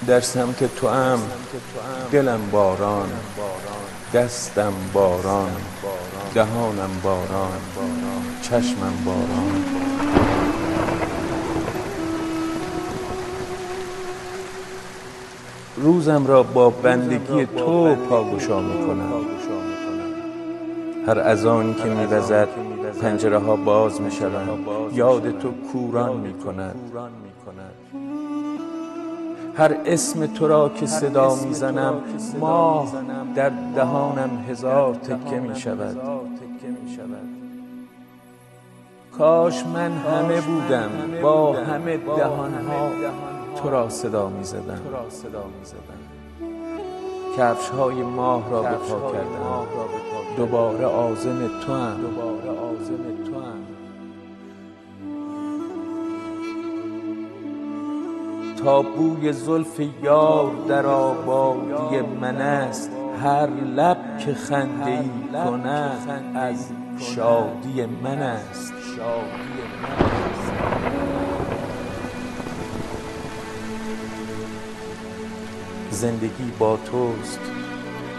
در سمت توام، دلم باران، دستم باران، دهانم باران، چشمم باران. روزم را با بندگی تو پاگشا میکنم. هر اذانی که میوزد پنجره ها باز میشوند، یاد تو کوران میکند. هر اسم تو را که صدا میزنم، ماه در دهانم هزار تکه میشود. کاش من همه بودم با همه دهانها تو را صدا میزدم. کفش های ماه را به پا کردم، دوباره عازم توام. تا بوی زلف یار در آبادی من است، هر لب که خنده ای کند از شادی من است. زندگی با توست،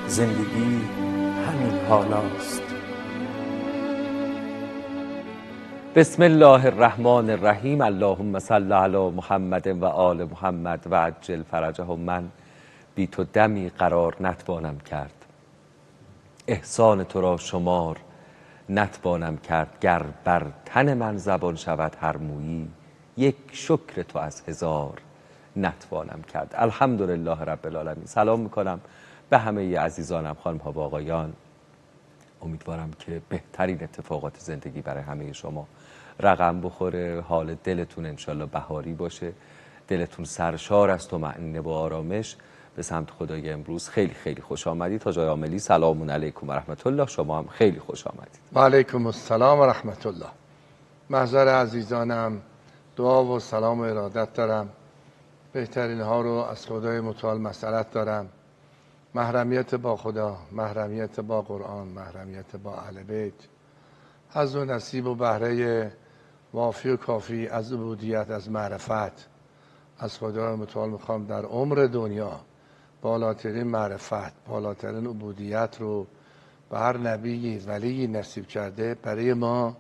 زندگی همین حالاست. بسم الله الرحمن الرحیم. اللهم صل علی محمد و آل محمد و عجل فرجهم. من بی تو دمی قرار نتوانم کرد، احسان تو را شمار نتوانم کرد. گر بر تن من زبان شود هر مویی، یک شکر تو از هزار نتوانم کرد. الحمدلله رب العالمین. سلام میکنم به همه عزیزانم، خانم ها و آقایان. امیدوارم که بهترین اتفاقات زندگی برای همه شما رقم بخوره. حال دلتون انشالله بهاری باشه، دلتون سرشار از طمأنینه و آرامش. به سمت خدای امروز خیلی خیلی خوش آمدید. حاج آقای عاملی سلام علیکم و رحمت الله. شما هم خیلی خوش آمدید. و علیکم السلام و رحمت الله. محضر عزیزانم دعا و سلام و ارادت دارم. بهترین ها رو از خدای متعال مسئلت دارم. محرمیت با خدا، محرمیت با قرآن، محرمیت با اهل بیت، حظ و نصیب و بهره وافی و کافی از عبودیت، از معرفت از خدای متعال میخوام در عمر دنیا بالاترین معرفت، بالاترین عبودیت رو به هر نبی ولی نصیب کرده برای ما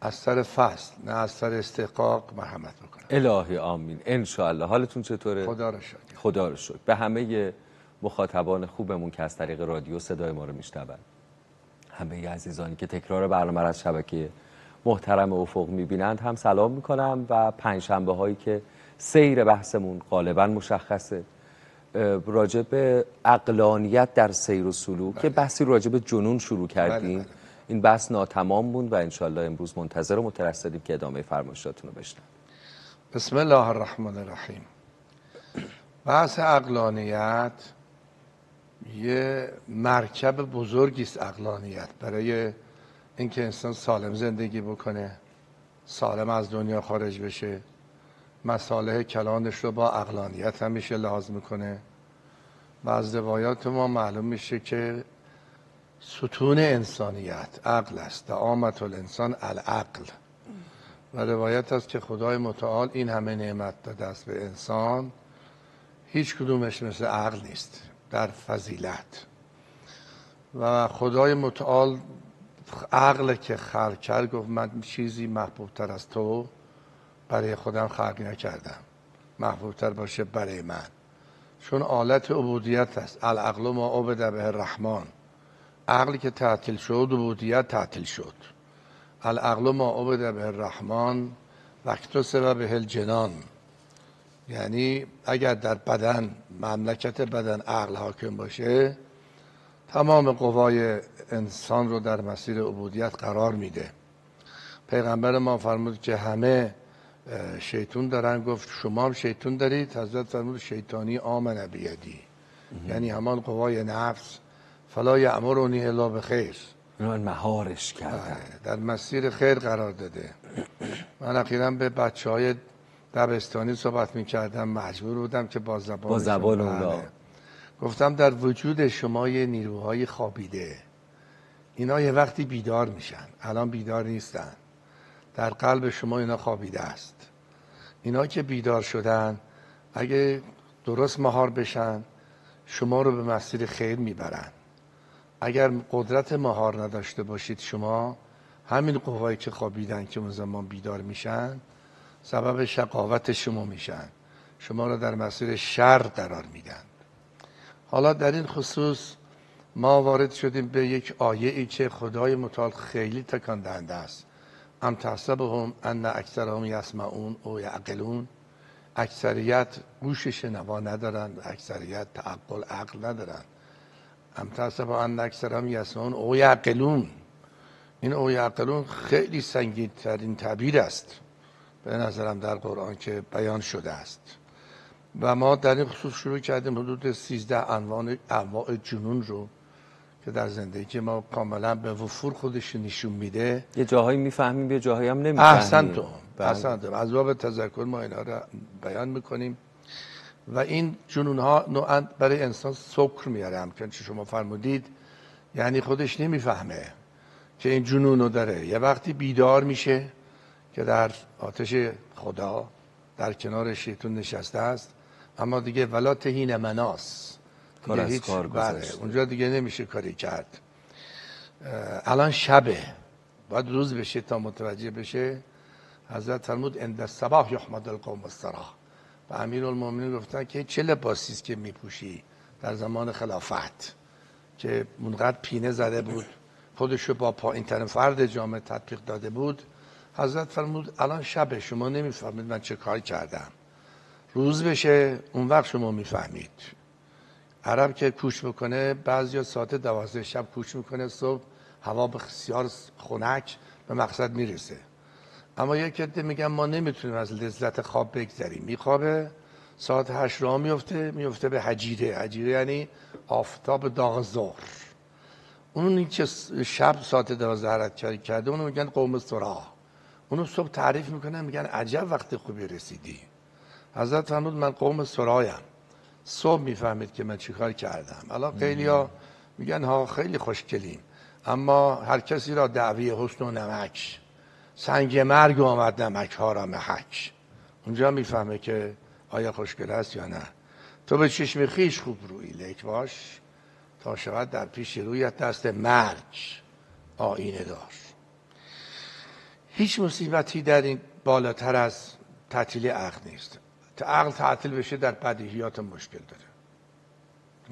از سر فصل نه از سر استحقاق مرحمت بکنه. الهی آمین انشاءالله. حالتون چطوره؟ خدا رو شکر. خدا رو شکر. به همه مخاطبان خوبمون که از طریق رادیو صدای ما رو میشنون، همه عزیزانی که تکرار برنامه از شبکه محترم افق میبینند هم سلام میکنم. و پنجشنبه هایی که سیر بحثمون غالبا مشخصه، راجع به عقلانیت در سیر و سلوک، که بحثی راجع به جنون شروع کردیم. بله. این بحث ناتمام بود و انشالله امروز منتظر و مترصدیم که ادامه فرمایشاتون رو بشنویم. بسم الله الرحمن الرحیم. بحث عقلانیت یه مرکب بزرگی است. عقلانیت برای اینکه انسان سالم زندگی بکنه، سالم از دنیا خارج بشه، مصالح کلانش رو با عقلانیت همیشه لحاظ میکنه. و از روایات ما معلوم میشه که ستون انسانیت عقل است. دعامت الانسان العقل. و روایت است که خدای متعال این همه نعمت داده است به انسان، هیچ کدومش مثل عقل نیست در فضیلت. و خدای متعال عقل که خلق کرد گفت من چیزی محبوب تر از تو برای خودم خلق نکردم، محبوب تر باشه برای من، چون آلت عبودیت است. العقل ما عبد به الرحمن. عقلی که تعطیل شد عبودیت تعطیل شد. العقل ما عبد به الرحمن واکتسب به الجنان. یعنی اگر در بدن، مملکت بدن عقل حاکم باشه، تمام قوای انسان رو در مسیر عبودیت قرار میده. پیغمبر ما فرمود که همه شیطان دارن، گفت شما هم شیطان دارید؟ حضرت فرمود شیطانی آمن بیدی، یعنی همان قوای نفس فلا یأمرنی الا بخیر، من مهارش کردم، در مسیر خیر قرار داده. من اخیراً به بچهای دبستانی صحبت میکردم، مجبور بودم که با زبان اونا گفتم در وجود شما یه نیروهای خوابیده، اینا یه وقتی بیدار میشن، الان بیدار نیستن. در قلب شما اینا خوابیده است. اینا که بیدار شدن، اگه درست مهار بشن شما رو به مسیر خیر میبرن. اگر قدرت مهار نداشته باشید شما، همین قوایی که خوابیدن که اون زمان بیدار میشن سبب شقاوت شما میشن، شما رو در مسیر شر قرار میدن. حالا در این خصوص ما وارد شدیم به یک آیه ای که خدای متعال خیلی تکان دهنده است. ام تحسبهم ان اکثرهم یسمعون او یعقلون. اکثریت گوش شنوا ندارن، اکثریت تعقل عقل ندارن. ام تحسبهم ان اکثرهم یسمعون او یعقلون. این او یعقلون خیلی سنگین ترین تعبیر است به نظرم در قرآن که بیان شده است. و ما در این خصوص شروع کردیم حدود 13 انواع جنون رو که در زندگی ما کاملا به وفور خودش نشون میده. یه جاهایی میفهمیم یه جاهایی هم نمیفهمیم. احسنتم. از باب تذکر ما اینا رو بیان میکنیم. و این جنون ها نوعا برای انسان سکر میاره، همچنان که شما فرمودید، یعنی خودش نمیفهمه که این جنون رو داره. یه وقتی بیدار میشه که در آتش خدا در کنار شیطان نشسته است، اما دیگه ولا تهین مناس، کار از کار گذشته، اونجا دیگه نمیشه کاری کرد. الان شبه، باید روز بشه تا متوجه بشه. حضرت فرمود عند الصباح یحمد القوم الصراح. و امیرالمومنین گفتن که چه لباسی است که میپوشی در زمان خلافت، که منقدر پینه زده بود، خودشو با پایین ترین فرد جامعه تطبیق داده بود. حضرت فرمود الان شب، شما نمیفهمید من چه کار کردم. روز بشه اون وقت شما میفهمید. عرب که کوچ میکنه بعضیا ساعت 12 شب کوچ میکنه، صبح هوا بسیار خنک به مقصد میرسه. اما یک عده میگن ما نمیتونیم از لذت خواب بگذریم. میخوابه ساعت 8 راه میفته به حجیره. حجیره یعنی آفتاب داغ ظهر. اونی که شب ساعت 12 حرکت کرده اونو میگن قوم صراح. اونو صبح تعریف میکنن میگن عجب وقت خوبی رسیدی. حضرت فرمود من قوم صراحیم. صبح میفهمید که من چیکار کردم. الان خیلیا میگن ها خیلی خوشگلیم، اما هر کسی را دعوی حسن و نمک، سنگ مرگ آمد نمک ها را محک. اونجا میفهمه که آیا خوشگل است یا نه. تو به چشم خیش خوب روی لیک باش، تا شود در پیش رویت دست مرگ آینه دار. هیچ مصیبتی در این بالاتر از تعطیلی عقل نیست. تا عقل تعطیل بشه در بدیهیات مشکل داره،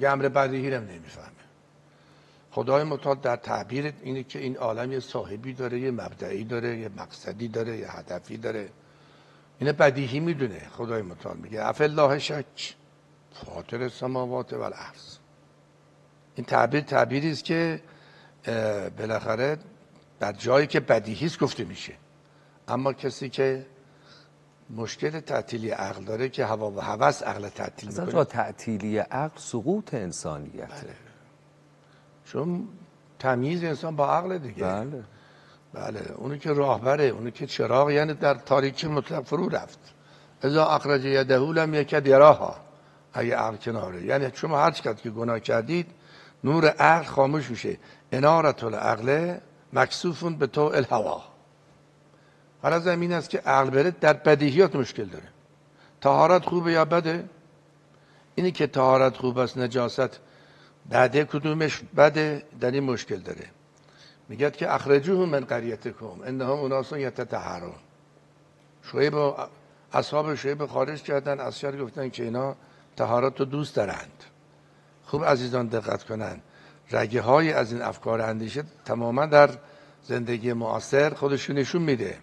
یه امر بدیهی رو نمیفهمه. خدای متعال در تعبیر اینه که این عالم یه صاحبی داره، یه مبدعی داره، یه مقصدی داره، یه هدفی داره. اینه بدیهی میدونه. خدای متعال میگه اف الله شک فاطر السماوات و الارض. این تعبیری است که بالاخره در جایی که بدیهی است گفته میشه. اما کسی که مشکل تعطیلی عقل داره که هوا و هوس عقل تعطیل میکنه. اصلا تعطیلی عقل سقوط انسانیته. بله. چون تمیز انسان با عقل دیگه. بله. اونی که راهبره، اونی که چراغ، یعنی در تاریکی مطلق فرو رفت. اذا اخرج یده لم یکد یراها. اگه عقل کناره، یعنی شما هر چقدر که گناه کردید نور عقل خاموش میشه. انارة العقل مکسوف به طوع الهوا. حالا زمین است که عقل بره در بدیهیات مشکل داره. طهارت خوبه یا بده؟ اینی که طهارت خوب است نجاست بعده کدومش بده، در این مشکل داره. میگه که اخرجوهم من قریتکم انهم اناس یتطهرون. شعیب و اصحاب شعیب خارج کردن از شهر، گفتن که اینا طهارت رو دوست دارند. خوب عزیزان دقت کنن، رگه های از این افکار اندیشه تماما در زندگی معاصر خودشون نشون میده.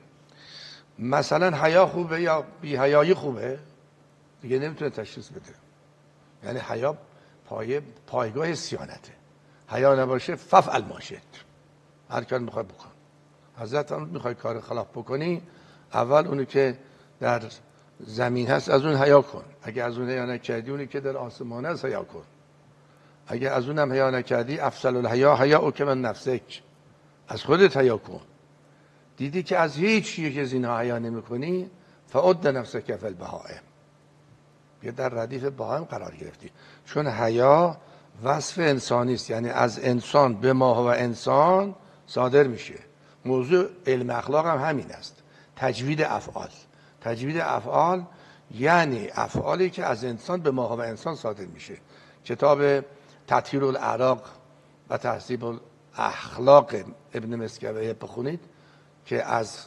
مثلا حیا خوبه یا بی حیایی خوبه؟ دیگه نمیتونه تشخیص بده. یعنی حیا پایگاه صیانته. حیا نباشه ففعل ما شئت، هر کار میخوای بکن. حضرت هم میخوای کار خلاف بکنی، اول اونی که در زمین هست از اون حیا کن. اگه از اون حیا نکردی اونی که در آسمان هست حیا کن. اگه از اونم حیا نکردی افضل الحیا حیاءک من نفسک، از خودت حیا کن. دیدی که از هیچ یک از اینها حیا نمی‌کنی، فعد نفسک فی البهائم، بیا در ردیف بهائم قرار گرفتی. چون حیا وصف انسانی است، یعنی از انسان به ما و انسان صادر میشه. موضوع علم اخلاق هم همین است. تجوید افعال یعنی افعالی که از انسان به ماهو انسان صادر میشه. کتاب تطهیر الاعراق و تهذیب الاخلاق ابن مسکویه بخونید که از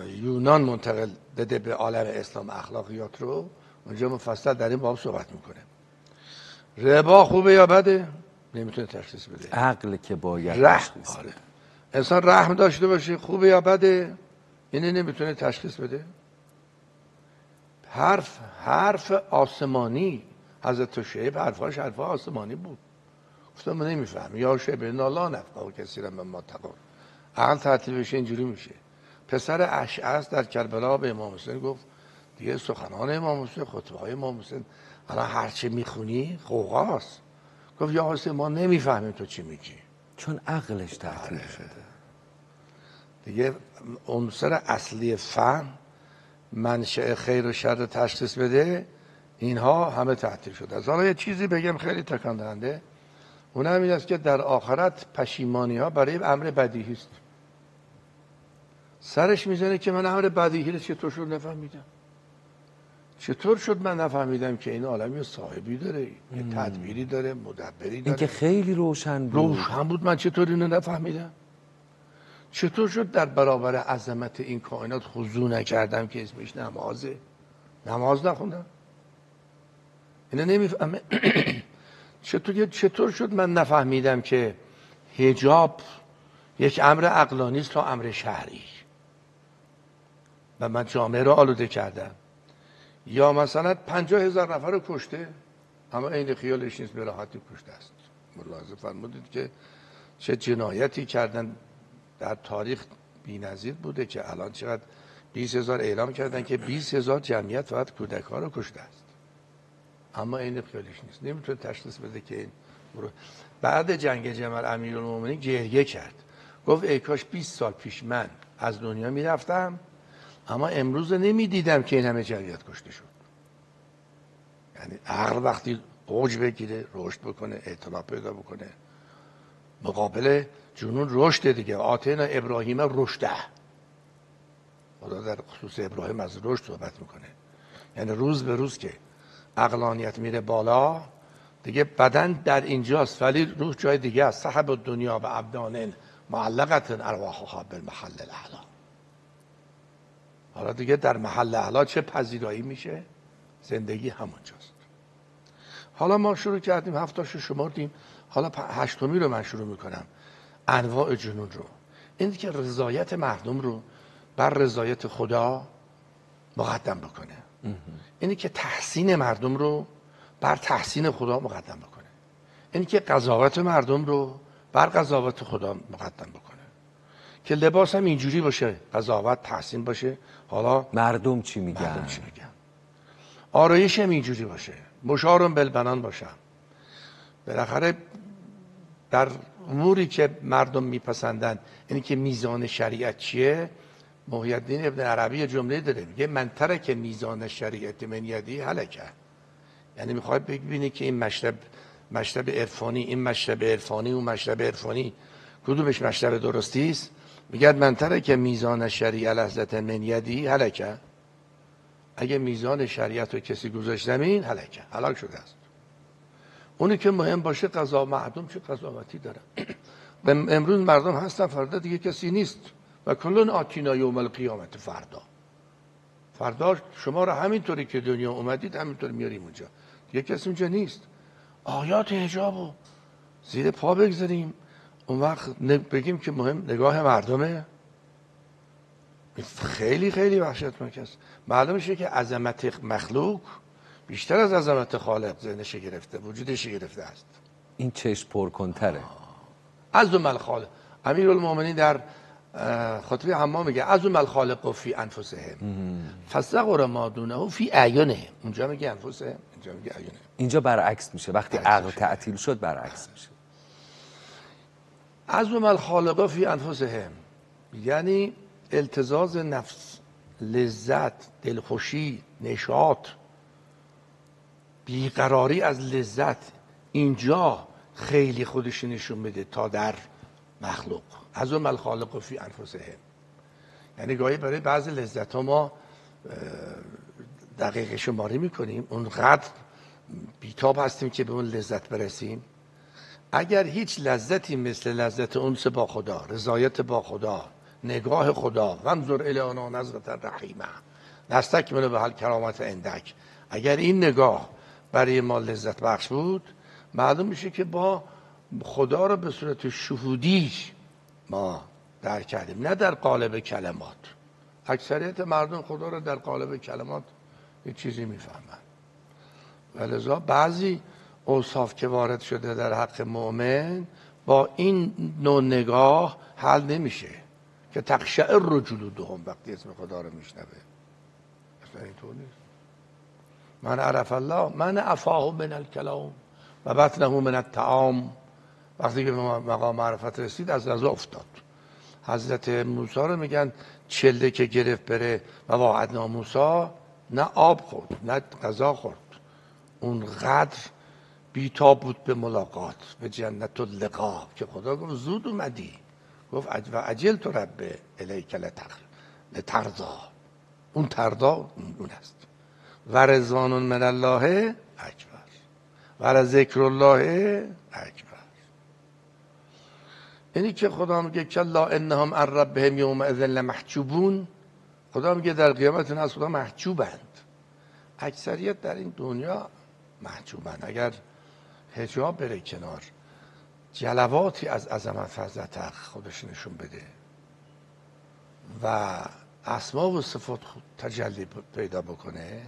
یونان منتقل بده به عالم اسلام اخلاقیات رو، اونجا مفصل در این باب صحبت میکنه. ربا خوبه یا بده نمیتونه تشخیص بده. عقل که باید تشخیص بده. انسان رحم داشته باشه خوبه یا بده اینه نمیتونه تشخیص بده. حرف آسمانی، حضرت شعیب حرفاش حرف آسمانی بود. گفتم من نمیفهم. یا شعیب لا نفقه کثیرا مما تقول. عقل تعطیل بشه اینجوری میشه. پسر اشعث در کربلا به امام حسین گفت دیگه سخنان امام حسین، خطبه های امام حسین الان هر چی میخونی غوغاست. گفت یا حسین ما نمیفهمیم تو چی میگی، چون عقلش تعطیل شده. دیگه عنصر اصلی فهم، منشأ خیر و شر تشخیص بده، اینها همه تعطیل شده. از حالا یه چیزی بگم خیلی تکان دهنده، اون هم این است که در آخرت پشیمانی ها برای امر بدیهی است. سرش میزنه که من امر بدیهی رو چطور شد نفهمیدم، چطور شد من نفهمیدم که این عالم یه صاحبی داره، یه تدبیری داره، مدبری داره. این که خیلی روشن بود. روشن بود، من چطور اینو نفهمیدم؟ چطور شد در برابر عظمت این کائنات خضوع نکردم که اسمش نمازه، نماز نخوندم؟ اینو نمیفهمه. چطور شد من نفهمیدم که حجاب یک امر عقلانی است تا امر شرعی و من جامعه رو آلوده کردم؟ یا مثلا 50,000 نفر رو کشته اما این خیالش نیست، به راحتی کشته است. ملاحظه فرمودید که چه جنایتی کردن در تاریخ بی‌نظیر بوده که الان چقدر 20,000 اعلام کردن که 20,000 جمعیت فقط کودک‌ها رو کشته است، اما این خیالش نیست، نمیتونه تشخیص بده که این بعد جنگ جمل امیرالمومنین گریه کرد، گفت ای کاش 20 سال پیش من از دنیا میرفتم اما امروز نمیدیدم که این همه جمعیت کشته شد. یعنی عقل وقتی اوج بگیره، رشد بکنه، اعتلاف پیدا بکنه، مقابل جنون رشد دیگه. آتینا ابراهیم رشده، خدا در خصوص ابراهیم از رشد صحبت میکنه. یعنی روز به روز که عقلانیت میره بالا دیگه بدن در اینجاست ولی روح جای دیگه است. صاحب دنیا و ابدان معلقت ارواحها بالمحل الاعلی. حالا دیگه در محل اعلی چه پذیرایی میشه؟ زندگی همونجاست. حالا ما شروع کردیم، 7 تاشو شمردیم، حالا 8می رو من شروع میکنم. انواع جنون رو، این که رضایت مردم رو بر رضایت خدا مقدم بکنه، اینی که تحسین مردم رو بر تحسین خدا مقدم بکنه، اینی که قضاوت مردم رو بر قضاوت خدا مقدم بکنه، که لباس هم اینجوری باشه، قضاوت تحسین باشه. حالا مردم چی میگن؟ مردم چی میگن؟ آرایش هم اینجوری باشه، مشارم بالبنان باشم. بالاخره در اموری که مردم میپسندن، اینی که میزان شریعت چیه، محی الدین ابن عربی جمله داره، میگه من ترک میزان شریعت من یدی هلکه. یعنی میخواد ببینی که این مشرب عرفانی، این مشرب عرفانی، اون مشرب عرفانی کدومش مشرب درستی است؟ میگه من ترک میزان شریعت لحظت من یدی هلکه. اگه میزان شریعت رو کسی گذاشت زمین هلکه، هلاک شده است. اونی که مهم باشه قضا مردم چه قضاوتی دارن. امروز مردم هستن، فردا دیگه کسی نیست. و کلون آتینا یوم القیامت، فردا شما رو همینطوری که دنیا اومدید همینطور میاریم اونجا، دیگه کسی اونجا نیست. آیات حجابو زیر پا بگذاریم، اون وقت بگیم که مهم نگاه مردمه. خیلی خیلی وحشتناک است. معلوم میشه که عظمت مخلوق بیشتر از عظمت خالق ذهنش گرفته، وجودش گرفته است. این چشم پرکنتره. عظم الخالق. امیرالمومنین در خطبه حمام میگه عظم الخالق فی انفسهم فصغر ما دونه فی اعینهم. اونجا میگه انفسهم، اینجا میگه اعینهم. اینجا برعکس میشه، وقتی عقل تعطیل شد برعکس میشه. عظم الخالق فی انفسهم یعنی التزاز نفس، لذت، دلخوشی، نشاط، بیقراری از لذت، اینجا خیلی خودش نشون میده تا در مخلوق. عظم الخالق فی انفسهم یعنی گاهی برای بعضی لذت ها ما دقیقه شماری میکنیم، اونقدر بیتاب هستیم که به اون لذت برسیم. اگر هیچ لذتی مثل لذت انس با خدا، رضایت با خدا، نگاه خدا، وانظر الی انا نظرة رحیمه نستکمل به کرامت اندک، اگر این نگاه برای ما لذت بخش بود، معلوم میشه که با خدا رو به صورت شهودی ما درک کردیم، نه در قالب کلمات. اکثریت مردم خدا رو در قالب کلمات یه چیزی میفهمن، ولذا بعضی اوصاف که وارد شده در حق مؤمن با این نوع نگاه حل نمیشه که تقشعر جلودهم وقتی اسم خدا رو میشنوه. اصلا اینطور نیست. من عرف الله من عفاه من الکلام و بطنه من الطعام. وقتی که مقام معرفت رسید از غذا افتاد. حضرت موسی رو میگن چله که گرفت بره و واعدنا موسی، نه آب خورد نه غذا خورد، اونقدر بیتاب بود به ملاقات، به جنت اللقا که خدا گفت زود اومدی، گفت و عجل تو رب الیک لترضا. اون ترضا اون است. و رضوان من الله اکبر و ذکر الله اکبر. اینی که خدا میگه کلا انهم عن ربهم یومئذ لمحجوبون، خدا میگه در قیامت از خدا محجوبند. اکثریت در این دنیا محجوبند. اگر حجاب بره کنار، جلواتی از عظمت فضلت حق خودش نشون بده و اسما و صفات تجلی پیدا بکنه.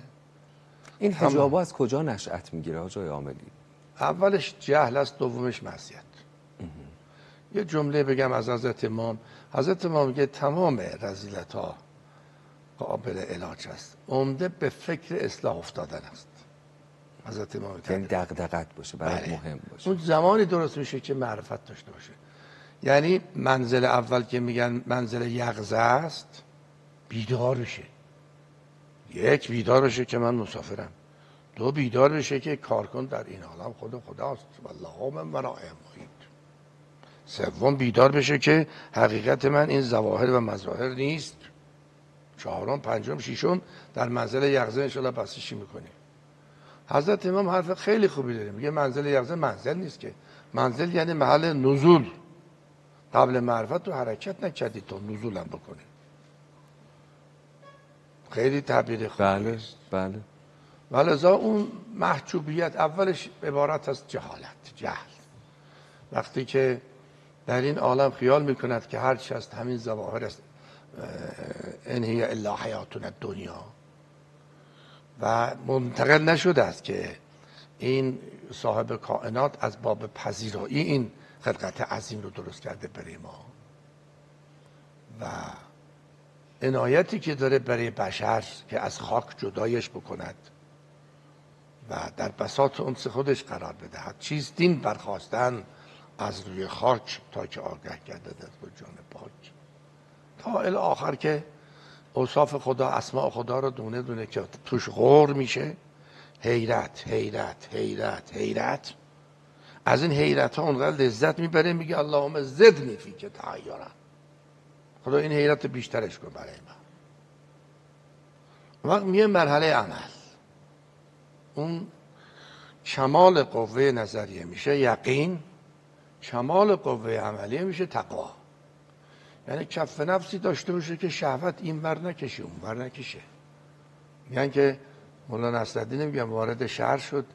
این حجابا از کجا نشأت میگیره آقای عاملی؟ اولش جهل است، دومش معصیت. یه جمله بگم از حضرت امام. حضرت امام میگه تمام رذیلت ها قابل علاج است، عمده به فکر اصلاح افتادن است. حضرت امام یعنی دغدغت باشه، برای مهم باشه. اون زمانی درست میشه که معرفت داشته باشه. یعنی منزل اول که میگن منزل یقظه است، بیدار بشه. یک، بیدار بشه که من مسافرم. دو، بیدار بشه که کارکن در این عالم خود خداست، والله من ورائهم محیط. سوم، بیدار بشه که حقیقت من این ظواهر و مظاهر نیست. چهارم، پنجم، ششم در منزل یقظه انشاءالله بسیشی میکنیم. حضرت امام حرف خیلی خوبی داره، میگه منزل یقظه منزل نیست که، منزل یعنی محل نزول. قبل معرفت تو حرکت نکردی تا نزولم بکنی. خیلی تعبیر خوبی است. بله. ولذا اون محجوبیت اولش عبارت از جهالت، جهل. وقتی که در این عالم خیال میکند که هرچی است همین ظواهر است، ان هی الا حیاتنا الدنیا، و منتقل نشده است که این صاحب کائنات از باب پذیرایی این خلقت عظیم رو درست کرده برای ما و عنایتی که داره برای بشر که از خاک جدایش بکند و در بساط انس خودش قرار بدهد. چیست دین برخواستن از روی خاک تا که آگه گردد از جان پاک، تا الی آخر که اوصاف خدا، اسماء خدا رو دونه دونه که توش غور میشه. حیرت حیرت حیرت حیرت. از این حیرت ها اونقدر لذت میبره، میگه اللهم زدنی فیک تحیرا. خدا این حیرت بیشترش کن برای من. وقت میه مرحله عمل، اون کمال قوه نظریه میشه یقین، کمال قوه عملیه میشه تقوا. یعنی کف نفسی داشته باشه که شهوت این ور نکشه اون ور نکشه. میگن که مولانا نصرالدین میگن وارد شهر شد،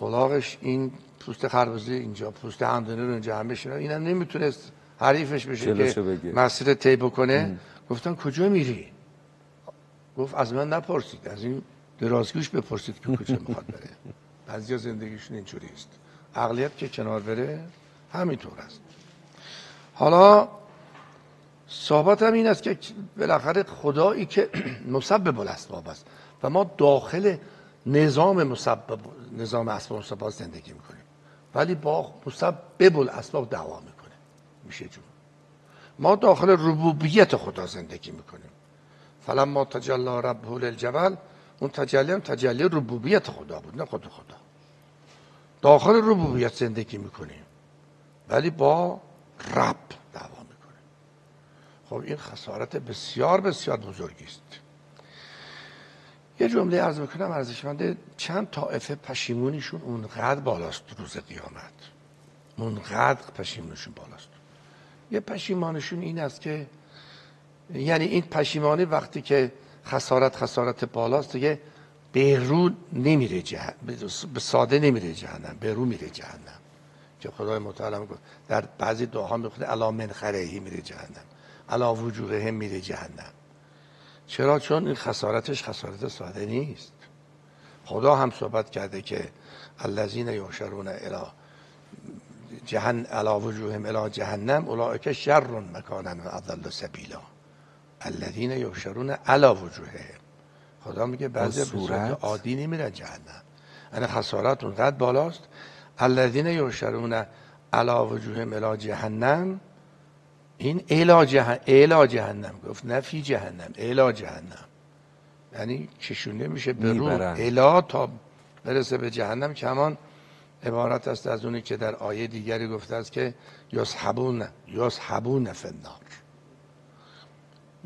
الاغش این پوست خربزه اینجا، پوست همدانی رو اینجا هم بشینه، اینم نمیتونست حریفش بشه که مسیر طی بکنه. گفتن کجا میری؟ گفت از من نپرسید، از این درازگوش بپرسید که کجا میخواد بره. بعضیا زندگیشون اینجوری است. عقلیت که کنار بره همینطور است. حالا صحبت هم این است که بالاخره خدایی که مسبب الاسباب است و ما داخل نظام اسباب مسبب زندگی میکنیم، ولی با مسبب الاسباب دعوا میکنه. میشه جون ما داخل ربوبیت خدا زندگی میکنیم. فلما تجلی ربه للجبل، اون تجلی هم تجلی ربوبیت خدا بود، نه خود خدا. داخل ربوبیت زندگی میکنیم ولی با رب دعوا میکنیم. خب این خسارت بسیار بسیار بزرگی است. یه جمله عرض بکنم ارزشمنده، چند طائفه پشیمونیشون اونقدر بالاست روز قیامت، اونقدر پشیمونیشون بالاست. یه پشیمانشون این است که یعنی این پشیمانی وقتی که خسارت بالاست دیگه به رو نمیره به ساده نمیره جهنم، به رو میره جهنم، که خدای متعال گفت در بعضی دعاها میخونه الا من خرهی میره جهنم، الا وجوههم میره جهنم. چرا؟ چون این خسارتش خسارت ساده نیست. خدا هم صحبت کرده که الذین یحشرون الی وجوههم الی جهنم اولئک شر مکانا و اضل سبیلا. الذین یحشرون علی وجوههم، خدا میگه بعضی به صورت عادی نمیرن جهنم، یعنی خسارت اونقدر بالاست. الذین یحشرون علی وجوههم الی جهنم، این الی جهنم گفت، نه فی جهنم، الی جهنم، یعنی کشونده میشه به رو الی تا برسه به جهنم، که همان عبارت است از اونی که در آیه دیگری گفته است که یسحبون فی النار.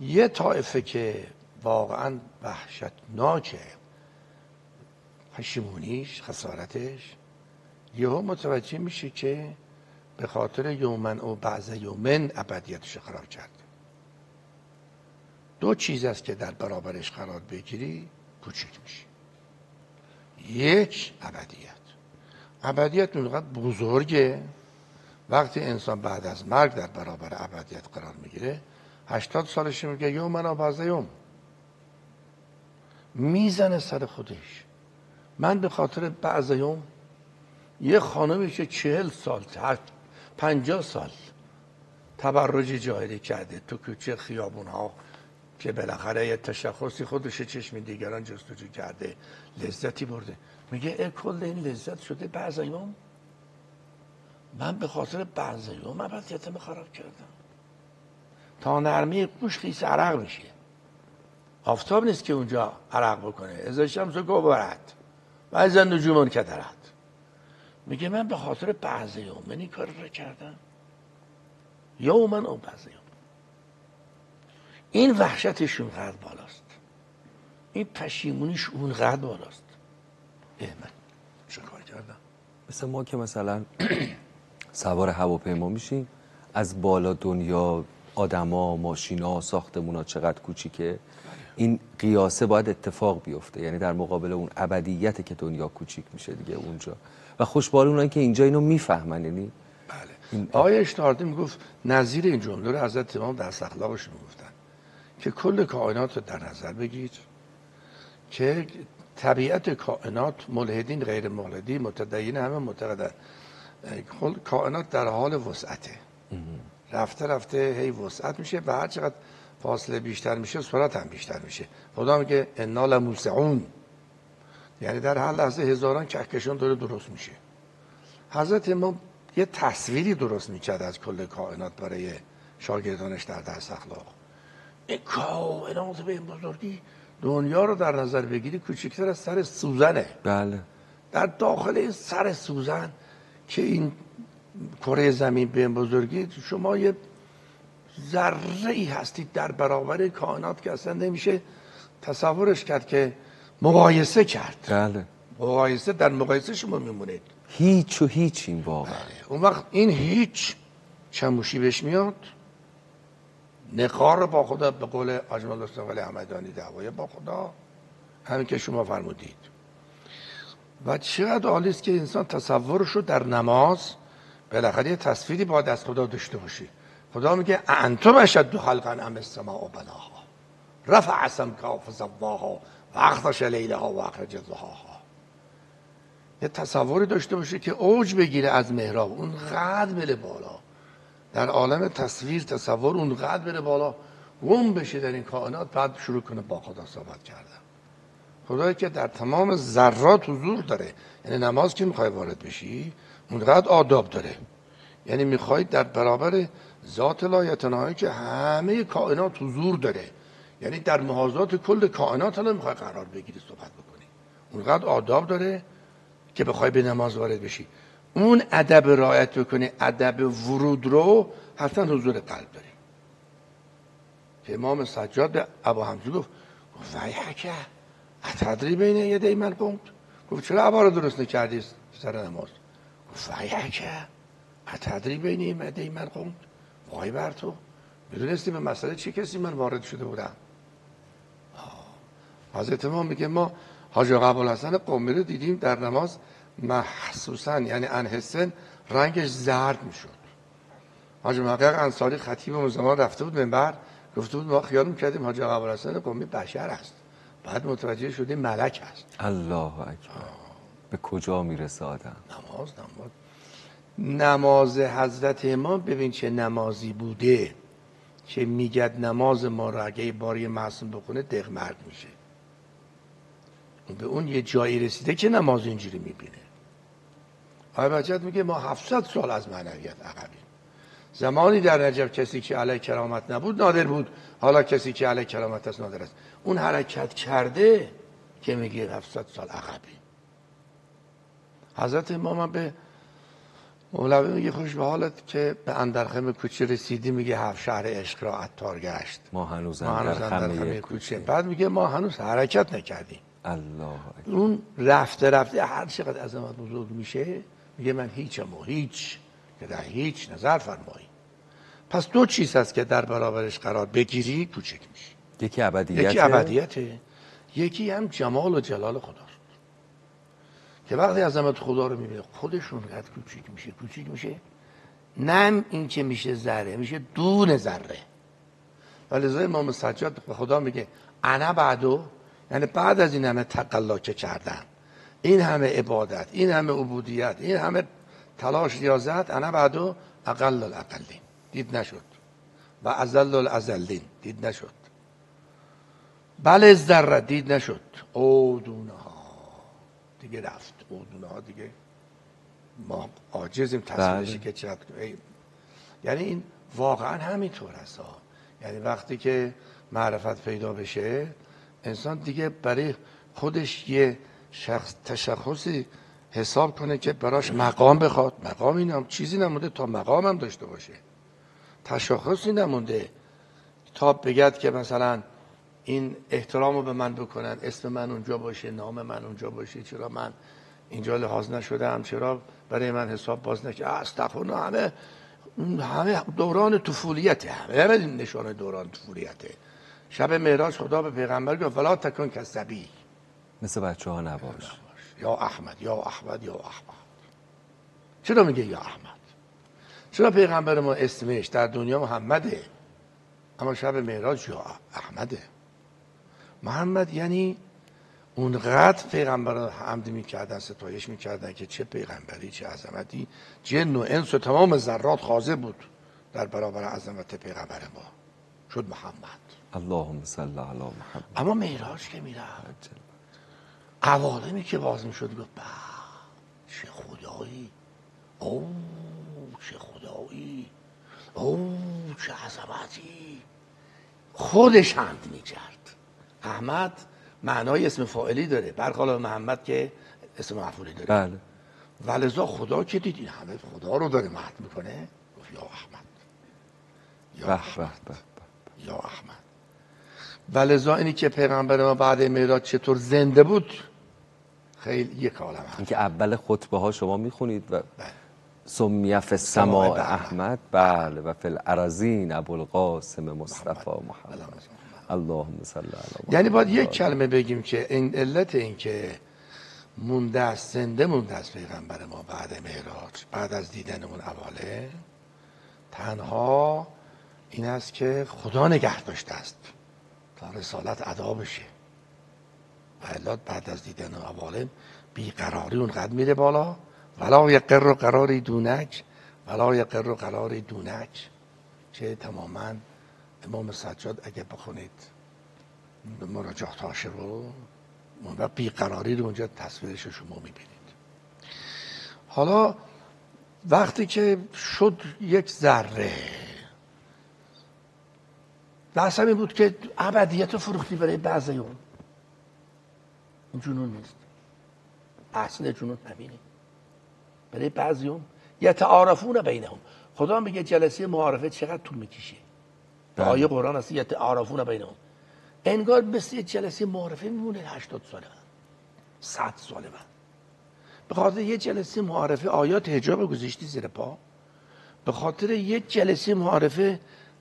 یه طائفه که واقعا وحشتناکه پشیمونیش خسارتش، یهو متوجه میشه که به خاطر یومن او بعض یومن ابدیتش خراب کرد. دو چیز است که در برابرش قرار بگیری کوچک میشی. یک، ابدیت اونقدر بزرگه، وقتی انسان بعد از مرگ در برابر ابدیت قرار میگیره 80 سالش میگه یومن او بعض یوم، میزنه سر خودش. من به خاطر بعض یوم، یه خانمی که 40 سال 50 سال تبرج جاهلی کرده تو کوچه خیابون ها، که بالاخره یه تشخصی خودش چشم دیگران جستجو کرده، لذتی برده، میگه کل این لذت شده بعض یوم؟ من به خاطر بعض یوم ابدیتم خراب کردم. تا نرمی گوش خیس عرق میشه، آفتاب نیست که اونجا عرق بکنه، اذا شمس کبرت و اذا النجوم انکدرت. میگه من به خاطر بعض یوم من این کار رو کردم، یومن او بعض یوم. این وحشتش اونقدر بالاست، این پشیمونیش اونقدر بالاست. من چه کار کردم؟ مثل ما که مثلا سوار هواپیما میشیم، از بالا دنیا، آدما، ماشینا، ساختمونا چقدر کوچیکه، این قیاسه باید اتفاق بیفته، یعنی در مقابل اون ابدیته که دنیا کوچیک میشه دیگه اونجا. و خوشبال اونایی که اینجا اینو میفهمن. یعنی بله. آیه اشتهاردی میگفت نظیر این جمله رو حضرت امام در اخلاقش میگفتن که کل کائنات رو در نظر بگیر، که طبیعت کائنات، ملحدین غیر ملحدین متدین همه معتقدن کائنات در حال وسعته، رفته رفته هی وسعت میشه و هر چقدر فاصله بیشتر میشه سرعت هم بیشتر میشه. خدا میگه انا لموسعون، یعنی در هر لحظه هزاران کهکشان داره درست میشه. حضرت امام یه تصویری درست میکرد از کل کائنات برای شاگردانش در درس اخلاق. این کائنات به این بزرگی، دنیا رو در نظر بگیری کوچکتر از سر سوزنه. بله. در داخل این سر سوزن که این کره زمین به این بزرگی، شما یه ذره ای هستید در برابر کائنات که اصلا نمیشه تصورش کرد که مقایسه کرد. بله. مقایسه، در مقایسه شما میمونید هیچ و هیچ. این واقعا اون وقت این هیچ چموشی بهش میاد، نقار با خدا، به قول اجمل السنولی همدانی دعوای با خدا، همین که شما فرمودید. و چقدر عالی است که انسان تصورش رو در نماز بالاخره یه تصویری باید از خدا داشته باشی. خدا میگه انتم اشد خلقا ام السماء بناها رفع سمکها فسواها و اغطش لیلها و اخرج ضحاها. یه تصوری داشته باشی که اوج بگیره از محراب، اونقدر بره بالا در عالم تصویر، تصور اونقدر بره بالا، گم بشه در این کائنات، بعد شروع کنه با خدا صحبت کردن. خدایی که در تمام ذرات حضور داره. یعنی نماز که میخوای وارد بشی اونقدر آداب داره، یعنی میخوای در برابر ذات لایتناهی که همه کائنات حضور داره، یعنی در محاذات کل کائنات الان میخوای قرار بگیری صحبت بکنی، اونقدر آداب داره که بخوای به نماز وارد بشی اون ادب رعایت بکنی. ادب ورود رو حتما حضور قلب داری. که امام سجاد به ابو حمزه گفت ویحکه اتدری بین یدی من قمت؟ گفت چرا عبا رو درست نکردی سر نماز؟ گفت ویحکه اتدری بین یدی من قمت؟ وای بر تو، میدونستی به مسئله چه کسی من وارد شده بودم؟ حضرت ما میگه ما حاج آقا ابوالحسن قمی رو دیدیم در نماز محسوسا، یعنی انحسن رنگش زرد میشد. حاج محقق انصاری خطیب اون زمان رفته بود منبر، گفته بود ما خیال میکردیم حاج آقا ابوالحسن قمی بشر است، بعد متوجه شدیم ملک است. الله اکبر. به کجا میرسه آدم؟ نماز حضرت امام ببین چه نمازی بوده که میگد نماز ما رو اگه باری معصوم بکنه دق مرد میشه. به اون یه جایی رسیده که نماز اینجوری میبینه. آقای بجت میگه ما 700 سال از معنویت عقبیم. زمانی در نجف کسی که علیه کرامت نبود نادر بود، حالا کسی که علیه کرامت است نادر است. اون حرکت کرده که میگه 700 سال عقبیم. حضرت امام هم به مولوی میگه خوش به حالت که به اندرخم کوچه رسیدی، میگه 7 شهر عشق را عطار گشت، ما هنوز اندرخم کوچه. بعد میگه ما هنوز حرکت نکردیم. الله اکبر. اون رفته هر چقدر عظمت بزرگ میشه میگه من هیچم و هیچ، که در هیچ نظر فرمایی. پس دو چیز هست که در برابرش قرار بگیری کوچک میشی. یکی ابدیته، یکی ابدیته، یکی هم جمال و جلال خداست که وقتی عظمت خدا رو میبینه خودشون قد کوچیک میشه. نه این که میشه ذره، میشه دون ذره. ولذا امام سجاد به خدا میگه انا بعدو، یعنی بعد از این همه تقلا که کردم، این همه عبادت، این همه عبودیت، این همه تلاش ریاضت، انا بعدو اقل الاقلین، دید نشد، و ازل الازلین، دید نشد، بله ذره، دید نشد، اودونه ها دیگه رفت، اودونه ها دیگه ما عاجزیم تصویرشی که چقدر. یعنی این واقعا همینطور است. یعنی وقتی که معرفت پیدا بشه انسان دیگه برای خودش یه تشخصی حساب کنه که براش مقام بخواد. مقامی هم چیزی نمونده تا مقام هم داشته باشه، تشخصی نمونده تا بگد که مثلا این احترامو به من بکنن، اسم من اونجا باشه، نام من اونجا باشه، چرا من اینجا لحاظ نشدم، چرا برای من حساب باز نکرد. استغفرالله، همه دوران طفولیته، همه نشانه دوران طفولیته. شب معراج خدا به پیغمبر گفت ولا تکن کصبی، مثل بچه ها نباش. یا احمد یا احمد یا احمد. چرا میگه یا احمد؟ چرا پیغمبر ما اسمش در دنیا محمده اما شب معراج یا احمده؟ محمد یعنی اونقدر پیغمبر رو حمد میکردن، ستایش میکردن که چه پیغمبری، چه عظمتی. جن و انس و تمام ذرات خاضع بود در برابر عظمت پیغمبر ما، شد محمد. اللهم صل علی محمد. اما معراج که میرفت، عوالمی که باز میشد گفت چه خدایی، او چه خدایی، او چه عظمتی. خودش حمد میکرد. احمد معنای اسم فاعلی داره، برخلاف محمد که اسم مفعولی داره. بله. ولذا خدا که دید این همه خدا رو داره مدح میکنه، گفت یا احمد یا احمد یا احمد. ولذا اینی که پیغمبر ما بعد معراج چطور زنده بود خیلی یک عالم هست. این که اول خطبه ها شما میخونید و سمیه فی السماء احمد، بله، و فی الارضین ابوالقاسم مصطفی محمد. اللهم صل علی محمد. یعنی باید یک کلمه بگیم که این علت این که مونده است، زنده مونده است پیغمبر ما بعد معراج، بعد از دیدنمون اواله، تنها این است که خدا نگه داشته است تا رسالت ادا بشه. و الا بعد از دیدن اواله بیقراری اونقدر میره بالا، ولا یقر قراری دونک، ولا یقر قراری دونک، که تماما امام سجاد اگه بخونید مراجعات هاش رو و بیقراری رو اونجا تصویرش رو شما میبینید. حالا وقتی که شد یک ذره، بحث همین بود که ابدیت رو فروختی برای بعضی اون. این جنون نیست، اصل جنون همینه. برای بعضی اون یتعارفون بینهم. خدا میگه جلسه معارفه چقدر طول میکشه. آیه قرآن هست یتعارفون بینهم، انگار مثل یه جلسه معارفه میمونه 80 سال من، 100 سال من. به خاطر یه جلسه معارفه آیات حجاب گذاشتی زیر پا، به خاطر یه جلسه معارفه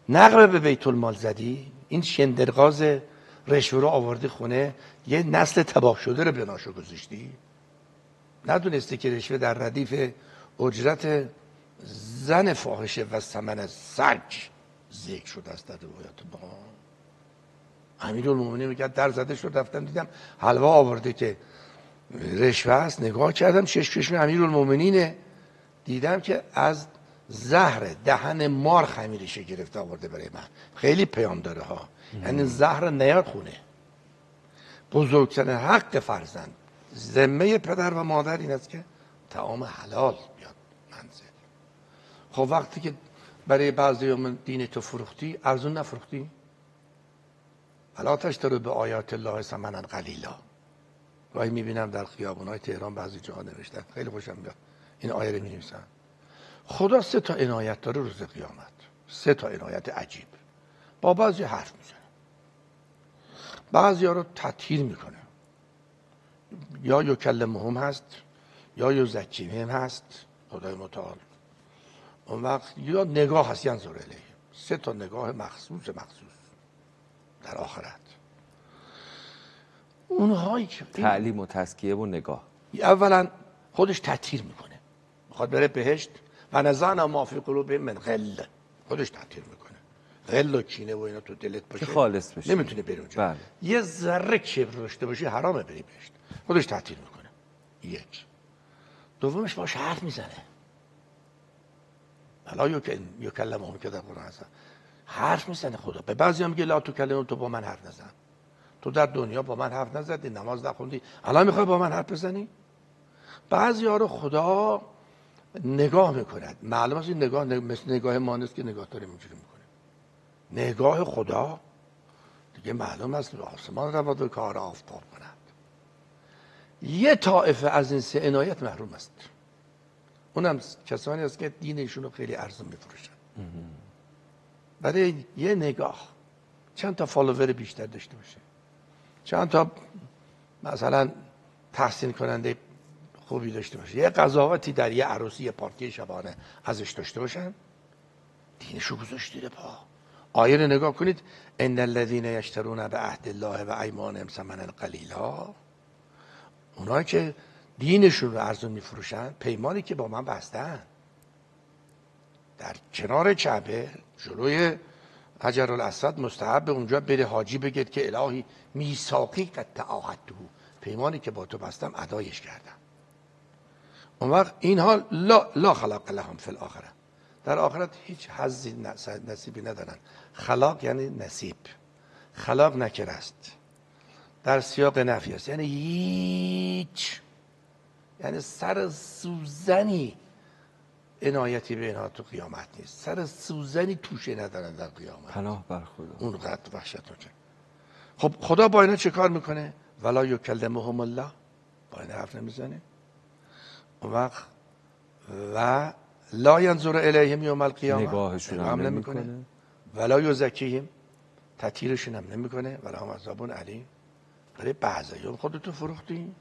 نقب به بیت المال زدی، این شندرغاز رشوه رو آوردی خونه، یه نسل تباه شده رو بناشو گذاشتی. ندونستی که رشوه در ردیف اجرت زن فاحشه و ثمن سگ ذکر شده است در روایات ما. امیرالمومنین میگه در زده شد، رفتم دیدم حلوا آورده که رشوه است، نگاه کردم چشم امیرالمومنینه، دیدم که از زهر دهن مار خمیرشه گرفته آورده برای من. خیلی پیام داره ها، یعنی زهر نیاد خونه. بزرگترین حق فرزند ذمه پدر و مادر این است که طعام حلال بیاد منزل. خب وقتی که برای بعضی دین تو فروختی، ارزون نفروختی؟ ولا تشتروا به آیات الله ثمنا قلیلا. گاهی میبینم در خیابون‌های تهران بعضی جاها نوشتن، خیلی خوشم میاد این آیه رو می‌نویسن. خدا 3 تا عنایت داره روز قیامت، 3 تا عنایت عجیب. با بعضی حرف میزنه، بعضی ها رو تطهیر میکنه، یا یکلمهم هست یا یزکیهم هست خدای متعال، اون وقت یا نگاه هست ینظر الیه. 3 تا نگاه مخصوص در آخرت. اونهایی که تعلیم و تزکیه و نگاه، اولا خودش تطهیر میکنه، میخواد بره بهشت، و نزعنا ما فی قلوبهم من غل، خودش تطهیر میکنه. غل و کینه و اینا تو دلت باشه که خالص بشه، نمیتونی بری اونجا. بله. یه ذره کبر داشته باشی حرامه بری بهشت، خودش تطهیر میکنه. یک. دومش باش حرف میزنه، حالا یکلمهم که در قرآن هست، حرف میزنه. خدا به بعضیا میگه لا تکلموا، تو با من حرف نزن، تو در دنیا با من حرف نزدی، نماز نخوندی، الان میخوای با من حرف بزنی؟ بعضیا رو خدا نگاه میکند، معلوم است این نگاه مثل نگاه ما نیست که نگاه داریم اینجوری میکنه. نگاه خدا دیگه معلوم است آسمان رو به کار آفتاب کند. یه طائفه از این 3 عنایت محروم است، اونم کسانی است که دینشون رو خیلی ارزون میفروشن. برای یه نگاه چند تا فالوور بیشتر داشته باشه، چند تا مثلا تحسین کننده خوبی داشته باشه، یه قضاوتی در یه عروسی، یه پارتی شبانه ازش داشته باشن، دینشو گذاشته پا. آیه رو نگاه کنید، ان الذين یشترون بعهد الله و ایمانهم ثمنا قلیلا، اونایی که دینشون رو ارزون میفروشن، پیمانی که با من بستن در کنار کعبه جلوی حجر الاسود، مستحب اونجا بره حاجی بگید که الهی میثاقی قد تعاهدته، پیمانی که با تو بستم ادایش کردم. اون وقت اینها لا خلاق لهم فی الاخره، در آخرت هیچ حظی نصیبی ندارن. خلاق یعنی نصیب، خلاق نکره است، در سیاق نفی است، یعنی هیچ، یعنی سر سوزنی عنایتی به اینها تو قیامت نیست، سر سوزنی توشه ندارن در قیامت. پناه بر خدا، اونقدر وحشتناکه. خب خدا با اینا چه کار میکنه؟ ولا یکلمهم الله، با اینا حرف نمیزنه. اون وقت و لا ینظر الیهم یوم القیامه، نگاهشون هم نمیکنه. ولا یزکیهم، تطهیرشون هم نمیکنه. ولا هم عذاب علیم. برای بعضیام خودتو فروختی.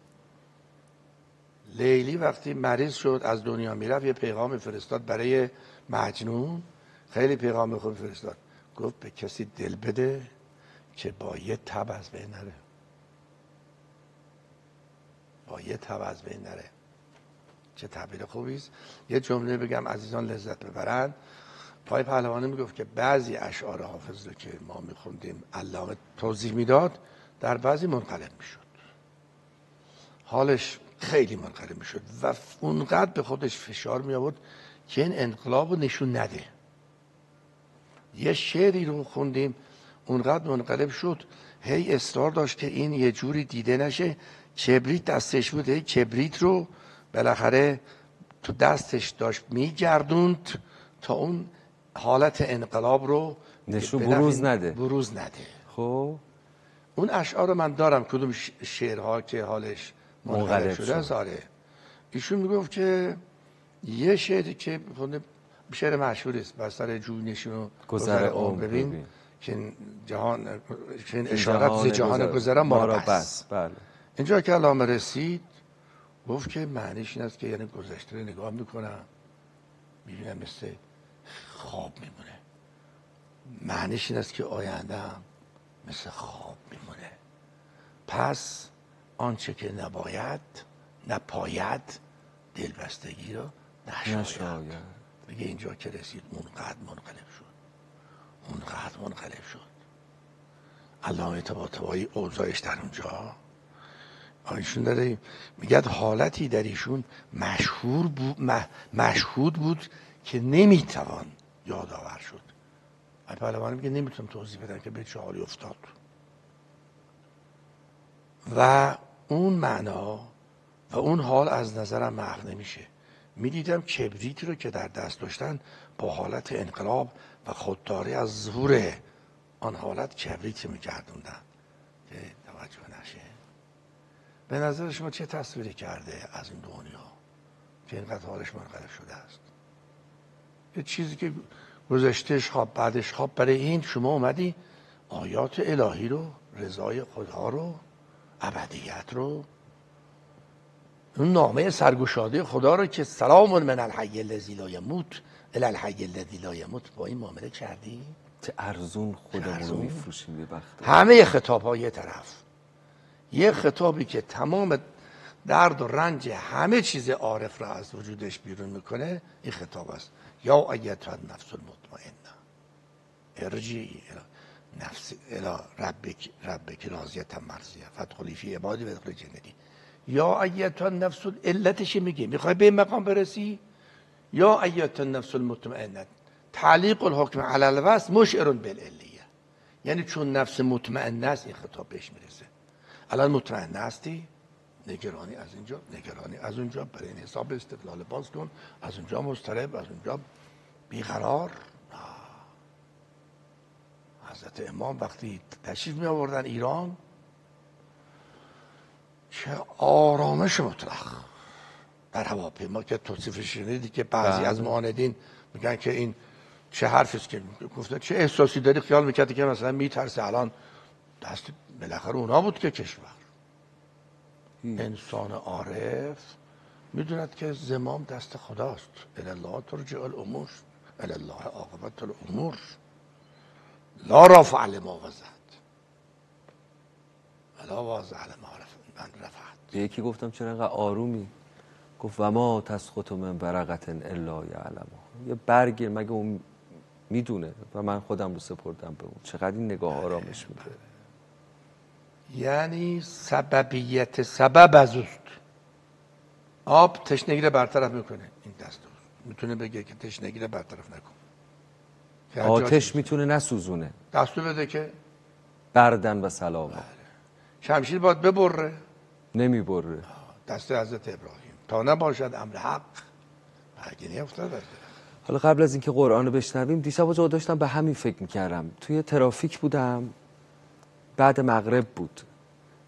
لیلی وقتی مریض شد از دنیا میرفت، یه پیغام فرستاد برای مجنون، خیلی پیغام خوب فرستاد، گفت به کسی دل بده که با یه تب از بین نره، با یه تب از بین نره. چه تعبیر خوبی است. یه جمله بگم عزیزان لذت ببرن. پای پهلوانی میگفت که بعضی اشعار حافظ رو که ما میخوندیم علامه توضیح میداد، در بعضی منقلب میشد، حالش خیلی منقلب میشد و اونقدر به خودش فشار می آورد که این انقلاب رو نشون نده. یه شعری رو خوندیم اونقدر منقلب شد، هی اصرار داشت که این یه جوری دیده نشه. کبریت دستش بود، هی کبریت رو بالاخره تو دستش داشت میگردوند تا اون حالت انقلاب رو نشون بروز نده. خب اون اشعار رو من دارم، کدوم شعرها که حالش منقلب شده است. آره ایشون میگفت که یه شعری که شعر مشهوری است، بر سر جوی نشین و گذر عمر ببین، که این جهان، که این اشارت ز جهان گذرا ما را بس. بله. اینجا که علامه رسید گفت که معنیش این است که یعنی گذشته رو نگاه میکنم میبینم مثل خواب میمونه، معنیش این است که آینده هم مثل خواب میمونه. پس آنچه که نپاید دلبستگی رو نشاید. بگه اینجا که رسید اونقدر منقلب شد. علامه طباطبایی اوضاعش در اونجا ایشون داره میگه حالتی در ایشون مشهود بود که نمیتوان یادآور شد. پهلوانی میگه نمیتونم توضیح بدم که به چه حالی افتاد و اون معنا و اون حال از نظرم محو نمیشه. میدیدم کبریتی رو که در دست داشتن با حالت انقلاب و خودداری از ظهور آن حالت کبریتی میگردوندن که توجه نشه. به نظر شما چه تصویری کرده از این دنیا که اینقدر حالش منقلب شده است؟ یه چیزی که گذشتهش خواب بعدش خواب. برای این شما اومدی آیات الهی رو، رضای خدا رو، ابدیت رو، اون نامه سرگشاده خدا رو که سلام من الحی الذی لا یموت الی الحی الذی لا یموت با این معامله کردی؟ چه ارزون خودمون رو میفروشیم به بخت. همه خطاب‌ها یه طرف، یه خطابی که تمام درد و رنج همه چیز عارف را از وجودش بیرون میکنه، این خطاب است: یا ایتها النفس المطمئنه ارجعی الی ربک راضیة مرضیة فادخلی فی عبادی و ادخلی جنتی. یا ایتها النفس، علتش میگه میخوای به این مقام برسی. یا ایتها النفس المطمئنه، تعلیق الحکم علی الوصف مشعر بالعلیه، یعنی چون نفس مطمئنه است این خطاب بهش میرسه. الان مطمئنه هستی، نگرانی از اینجا نگرانی از اونجا، برای این حساب استقلال باز کن، از اونجا مضطرب، از اونجا بیقرار. حضرت امام وقتی تشریف می آوردن ایران چه آرامش مطلق در هواپیما که توصیفش شنیدی که بعضی از معاندین میگن که این چه حرفی است که گفته، چه احساسی داری؟ خیال میکردی که مثلا میترسه. الان دست بالاخره اونا بود که کشور. انسان عارف میدوند که زمام دست خداست. الی الله ترجع الامور، الی الله عاقبت الامور، لا رافع لما وزد ولا واضع لما رفعت. یکی گفتم چرا اینقدر آرومی؟ گفت و ما تسقط من ورقة الا یعلمها. یه برگ مگه اون میدونه و من خودم رو سپردم به اون. چقدر این نگاه آرامش میده. یعنی سببیت سبب از اوست. آب تشنگی رو برطرف میکنه، این دست میتونه بگه که تشنگی رو برطرف نکن. آتش میتونه نسوزونه، دستو بده که بردن و سلاما. شمشیر باید ببره، نمیبره. دست حضرت ابراهیم تا نباشد امر حق برگی نیفتد. حالا قبل از اینکه قرآن رو بشنویم، دیشب و جا داشتم به همین فکر میکردم. توی ترافیک بودم، بعد مغرب بود،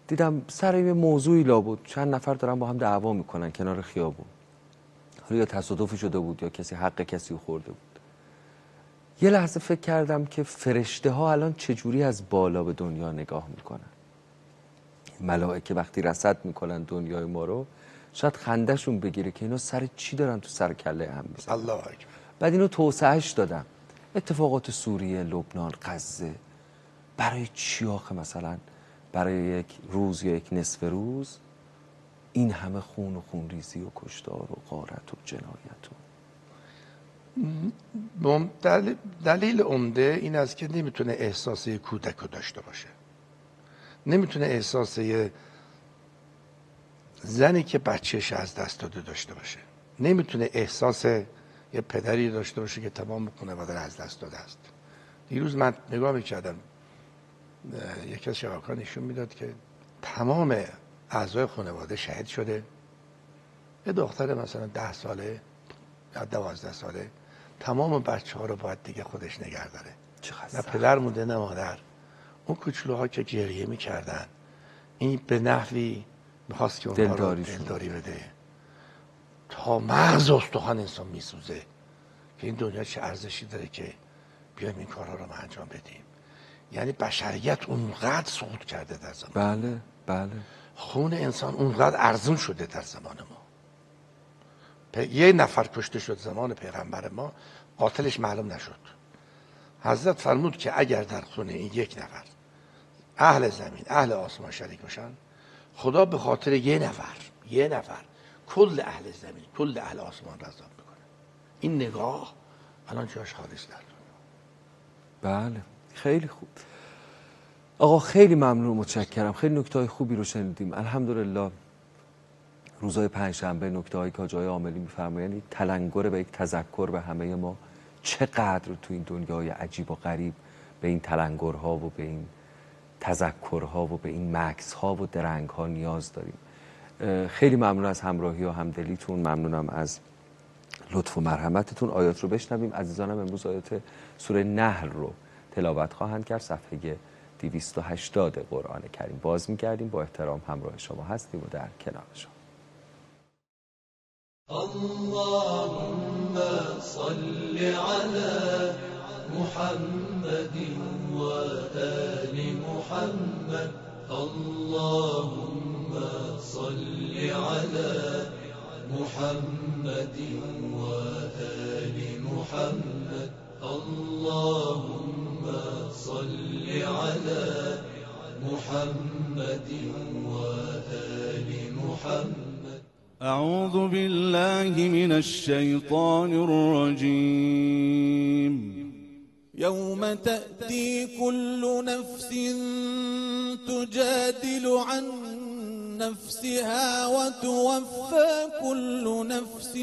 دیدم سر یه موضوعی لابد چند نفر دارن با هم دعوا میکنن کنار خیابون. حالا یا تصادفی شده بود یا کسی حق کسی رو خورده بود. یه لحظه فکر کردم که فرشته ها الان چجوری از بالا به دنیا نگاه میکنن. ملائکه وقتی رصد میکنن دنیای ما رو، شاید خندهشون بگیره که اینا سر چی دارن تو سر کله هم میزنن. الله اکبر. بعد اینو توسعهش دادم. اتفاقات سوریه، لبنان، غزه، برای چی آخه مثلا برای یک روز یا یک نصف روز این همه خون و خونریزی و کشتار و غارت و جنایت و دلیل عمده این است که نمیتونه احساس کودک رو داشته باشه، نمیتونه احساس زنی که بچهش از دست داده داشته باشه، نمیتونه احساس یه پدری داشته باشه که تمام خانواده رو از دست داده است. دیروز من نگاه میکردم، یکی از شبکه‌ها نشون میداد که تمام اعضای خانواده شهید شده. یه دختر مثلا 10 ساله یا 12 ساله، تمام بچه ها رو باید دیگه خودش نگه داره. نه پدر مونده نه مادر. اون کوچولوها که گریه میکردن، این به نحوی میخواست که اونها رو دلداری بده تا مغز استخوان انسان میسوزه که این دنیا چه ارزشی داره که بیایم این کارها رو ما انجام بدیم. یعنی بشریت اونقدر سقوط کرده در زمان. بله بله. خون انسان اونقدر ارزون شده در زمان ما. یه نفر کشته شد زمان پیغمبر ما، قاتلش معلوم نشد. حضرت فرمود که اگر در خون این یک نفر اهل زمین اهل آسمان شریک باشن، خدا به خاطر یه نفر کل اهل زمین کل اهل آسمان را عذاب میکنه. این نگاه الان جاش خالص در دنیا. بله خیلی خوب آقا، خیلی ممنون، متشکرم. خیلی نکته‌های خوبی رو شنیدیم الحمدلله. روزهای پنجشنبه نکته‌هایی که جای عاملی می‌فرمایند یعنی تلنگر به یک تذکر به همه ما چقدر تو این دنیای عجیب و غریب به این تلنگرها و به این تذکرها و به این مکس‌ها و درنگ‌ها نیاز داریم. خیلی ممنون از همراهی و همدلیتون، ممنونم از لطف و مرحمتتون. آیات رو بشنویم. عزیزانم امروز آیات سوره نحل رو تلاوت خواهند کرد، صفحه 280 قرآن کریم. باز می‌گردیم، با احترام همراه شما هستیم و در کنار شما. اللهم صل على محمد وآل محمد. اللهم صل على محمد وآل محمد. اللهم صل على محمد وآل محمد. أعوذ بالله من الشيطان الرجيم. يوم تأتي كل نفس تجادل عن نفسها وتوفى كل نفس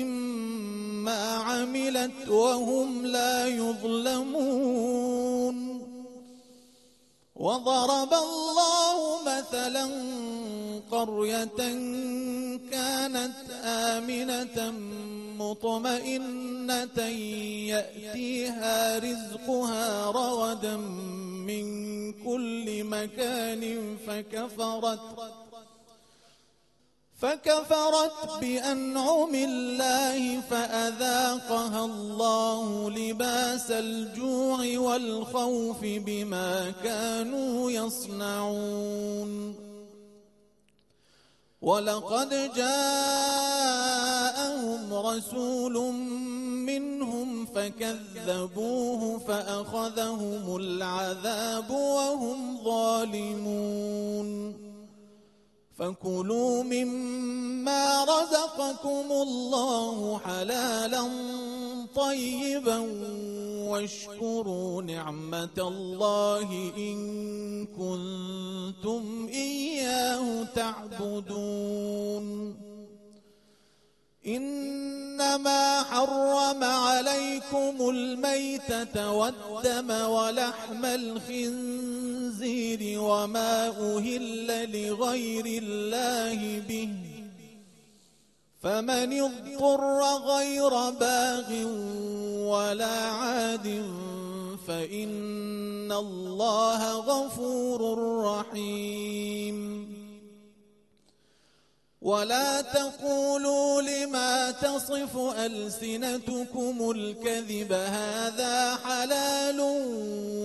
ما عملت وهم لا يظلمون. وضرب الله مثلا قرية كانت آمنة مطمئنة يأتيها رزقها رغدا من كل مكان فكفرت بأنعم الله فأذاقها الله لباس الجوع والخوف بما كانوا يصنعون. ولقد جاءهم رسول منهم فكذبوه فأخذهم العذاب وهم ظالمون. فكلوا مما رزقكم الله حلالا طيبا واشكروا نعمة الله إن كنتم إياه تعبدون. إنما حرم عليكم الميتة والدم ولحم الخنزير وما أهل لغير الله به، فمن اضطر غير باغ ولا عاد فإن الله غفور رحيم. ولا تقولوا لما تصف ألسنتكم الكذب هذا حلال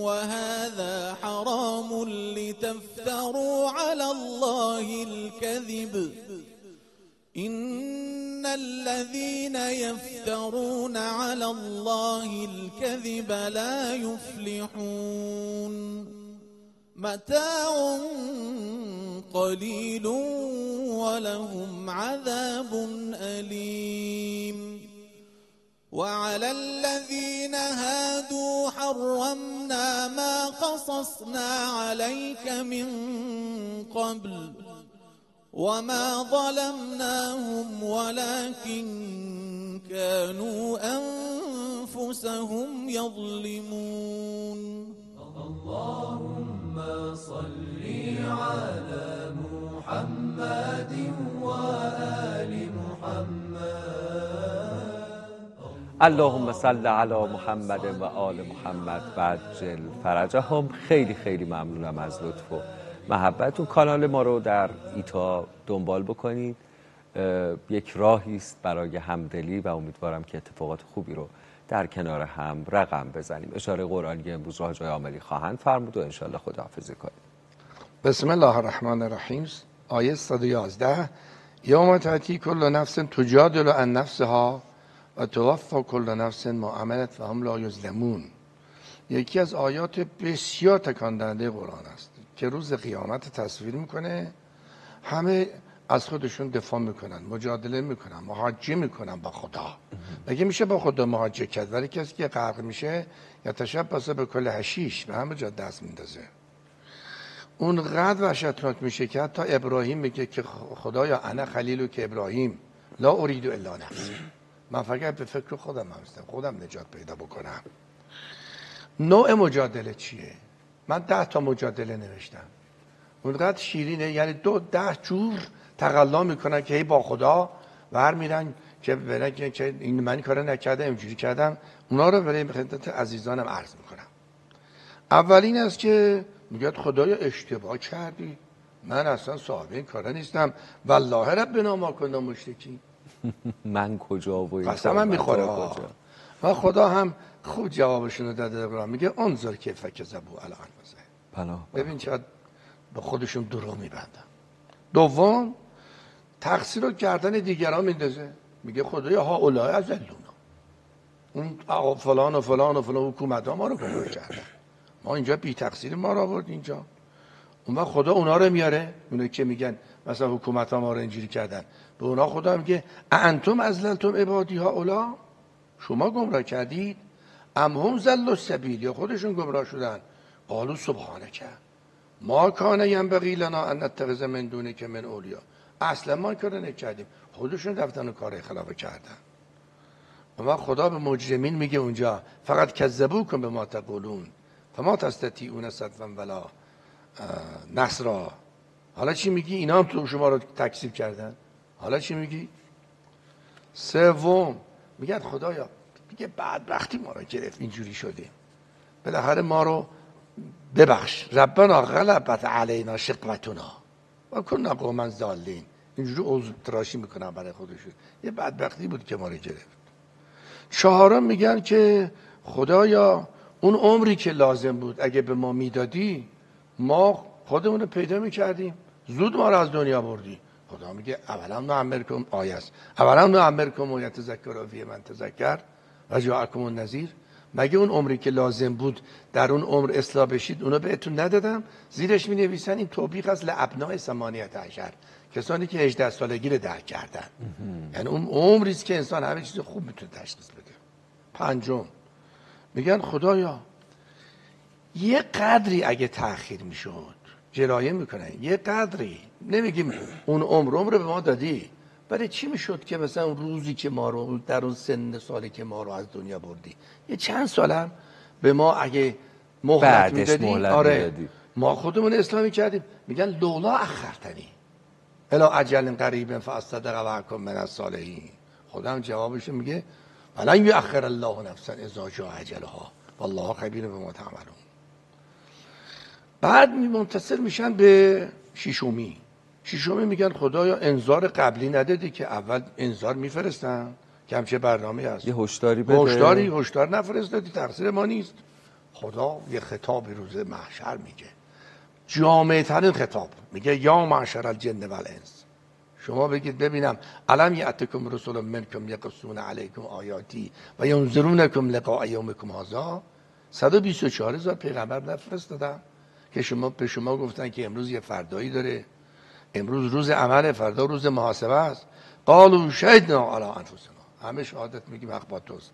وهذا حرام لتفتروا على الله الكذب. إن الذين يفترون على الله الكذب لا يفلحون. متاع قليل ولهم عذاب أليم. وعلى الذين هادوا حرمنا ما قصصنا عليك من قبل وما ظلمناهم ولكن كانوا أنفسهم يظلمون. اللهم صل على محمد وآل محمد. اللهم صل علی محمد و آل محمد و عجل فرجهم. خیلی خیلی ممنونم از لطف و محبتتون. کانال ما رو در ایتا دنبال بکنید. یک راهی است برای همدلی و امیدوارم که اتفاقات خوبی رو در کنار هم رقم بزنیم. اشاره قرآنی امروز را حاج عاملی خواهند فرمود و انشاءالله خداحافظی کنیم. بسم الله الرحمن الرحیم. آیه 111 یوم تأتی کل نفس تجادل عن نفسها و توفی کل نفس ما عملت و هم لا یظلمون. یکی از آیات بسیار تکان دهنده قرآن است که روز قیامت تصویر میکنه. همه از خودشون دفاع میکنن، مجادله میکنن، محاجه میکنن با خدا. مگه میشه با خدا محاجه کرد؟ ولی کسی که غرق میشه یا تشبث به کل حشیش به همه جا دست میندازه. اونقدر وحشتناک میشه که حتی ابراهیم میگه که خدایا انا خلیلو که ابراهیم لا اريد الا نفسی، من فقط به فکر خودم هستم، خودم نجات پیدا بکنم. نوع مجادله چیه؟ من 10 تا مجادله نوشتم. اونقدر شیرینه، یعنی 10 جور تقلا میکنن که هی با خدا ور میرن که برن که این من کار نکردم اینجوری کردم. اونا رو برای خدمت عزیزانم عرض میکنم. اولین است که میگه خدایا اشتباه کردی، من اصلا صاحب این کارا نیستم، والله ربنا ما کنا مشرکین. من کجا و این قسمم میخوره و خدا هم خوب جوابشون رو داده. میگه انظر کیف کذبوا علی انفسهم. ببین چقدر به خودشون درو میبندن. دوم تقصیر رو گردن دیگران میندازه. میگه خدایا ها اولای ازلونا، اون فلان و فلان و فلان حکومت ها ما رو گمراه کردن، ما اینجا بی تقصیر ما رو آورد اینجا. اون وقت خدا اونا رو میاره، اونایی که میگن مثلا حکومت ها ما رو اینجوری کردن، به اونا خدا میگه انتم ازللتم عبادی ها اولا، شما گمراه کردید، ام هم ضلوا السبیل، یا خودشون گمراه شدن. قالوا سبحانک ما کان ینبغی لنا ان نتخذ من دونک من اولیا، اصلا ما کار نکردیم، خودشون رفتن و کار خلاف کردن. و خدا به مجرمین میگه اونجا فقط کذبوکم به ما تقولون فما تستطیعون صرفا ولا نصرا. حالا چی میگی؟ اینا هم تو شما رو تکذیب کردن. حالا چی میگی؟ سوم میگن خدایا میگه بعد وقتی ما رو گرفت اینجوری شدیم، بالاخره ما رو ببخش، ربنا غلبت علینا شقوتنا و کنا قوما ضالین. اینجوری عذر تراشی میکنن برای خودشون، یه بدبختی بود که ما رو گرفت. چهارم میگن که خدایا اون عمری که لازم بود اگه به ما میدادی ما خودمون رو پیدا میکردیم، زود ما رو از دنیا بردی. خدا میگه اولا نعمرکم، آیه است، اولا نعمرکم و یتذکر فی من تذکر و جاءکم النذیر. مگه اون عمری که لازم بود در اون عمر اصلاح بشید اونو بهتون ندادم؟ زیرش می نویسن این توبیخ از لابناء 18، کسانی که 18 سالگی رو درک کردن. یعنی اون عمری است که انسان همه چیز خوب میتونه تشخیص بده. پنجم میگن خدایا یه قدری اگه تأخیر میشد، جرایم میکنن یه قدری، نمیگیم اون عمر به ما دادی، برای چی میشد که مثلا اون روزی که ما رو در اون سن سالی که ما رو از دنیا بردی یه چند سالم به ما اگه مهلت میدادی، آره ما خودمون اسلامی کردیم. میگن لولا اخرتنی الی اجل قریب فاصدق و اکن من الصالحین. خدا هم جوابش میگه ولن یؤخر الله نفسا اذا جاء اجلها والله خبیر بما تعملون. بعد منتصر میشن به شیشومی میگن خدایا انذار قبلی ندادی که اول انذار میفرستن که همچه برنامه هست، یه هشداری بده. هشدار نفرستادی، تقصیر ما نیست. خدا یه خطاب روز محشر میگه، جامع ترین خطاب، میگه یا معشر الجن و الانس، شما بگید ببینم الم یأتکم رسول منکم یقصون علیکم آیاتی و ینذرونکم لقاء یومکم هذا. 124,000 پیغمبر نفرستادم که به شما گفتن که امروز یه فردایی داره، امروز روز عمل، فردا روز محاسبه است. قالوا شهدنا علی انفسنا، همه شهادت میگیم حق با توست.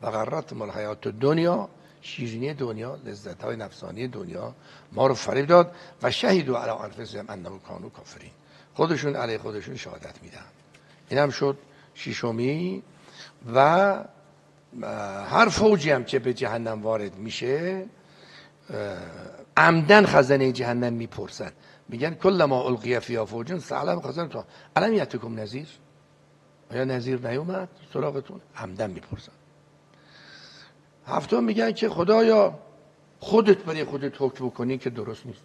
و غرتهم الحیات الدنیا، شیرینی دنیا، لذت‌های نفسانی دنیا ما رو فریب داد. و شهدوا علی انفسهم انهم کانوا کافرین، خودشون علی خودشون شهادت میدن. این هم شد شیشمی. و هر فوجی هم که به جهنم وارد میشه عمدن خزانه جهنم میپرسن، میگن کل ما القی فیها فوج سألهم خزنتها الم یأتکم نذیر، آیا نذیر نیومد سراغتون؟ عمدن میپرسن. هفتم میگن که خدایا خودت برای خودت حکم بکنی که درست نیست،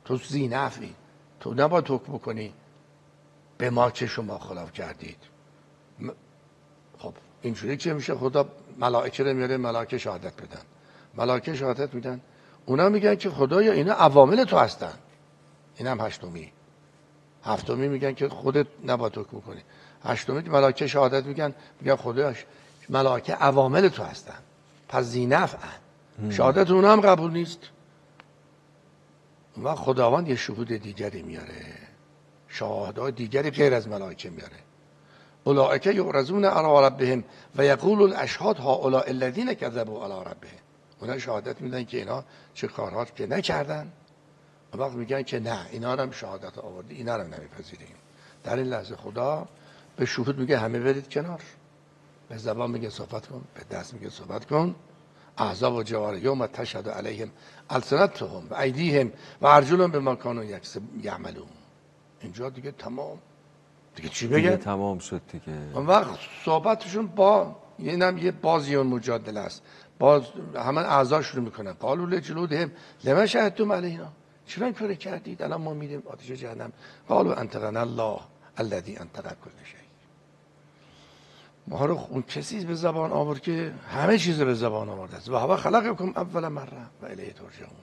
تو ذینفعی، تو نباید حکم بکنی به ما که شما خلاف کردید. خب اینجوری که میشه خدا ملائکه رو میاره، ملائکه شهادت بدن، ملائکه شهادت میدن، اونا میگن که خدایا اینا عوامل تو هستن. این هم هشتمی. هفتمی میگن که خودت نباید حکم کنی. هشتمی ملائکه شهادت میگن خدایا ملائکه عوامل تو هستن، پس ذینفعن. شهادت اونا هم قبول نیست. و خداوند یه شهود دیگری میاره، شاهدای دیگری غیر از ملائکه میاره. اولئک یعرضون علی ربهم و یقول الاشهاد هؤلاء الذین کذبوا علی ربهم. اونا شهادت میدن که اینا چه کارها که نکردن. اون وقت میگن که نه اینا هم شهادت آوردی، اینا رو نمیپذیریم. در این لحظه خدا به شهود میگه همه برید کنار. به زبان میگه صحبت کن، به دست میگه صحبت کن. احزاب و جواره یوم تشهد علیهم السنتهم و ایدیهم و ارجلهم بما کانوا یعملون. اینجا دیگه تمام، دیگه چی بگه؟ دیگه تمام شد دیگه. اون وقت صحبتشون با اینم یه بازیون مجادله است. باز همه اعضا شروع میکنن قالوا لجلودهم لما شهدتم علینا، چرا این کارو کردید؟ الان ما میریم آتش جهنم. قالوا انطقنا الله الذی انطق کل شیء. ما رو اون کسی به زبان آورد که همه چیز به زبان آورده است. و هو خلقکم اول مره و الیه ترجعون.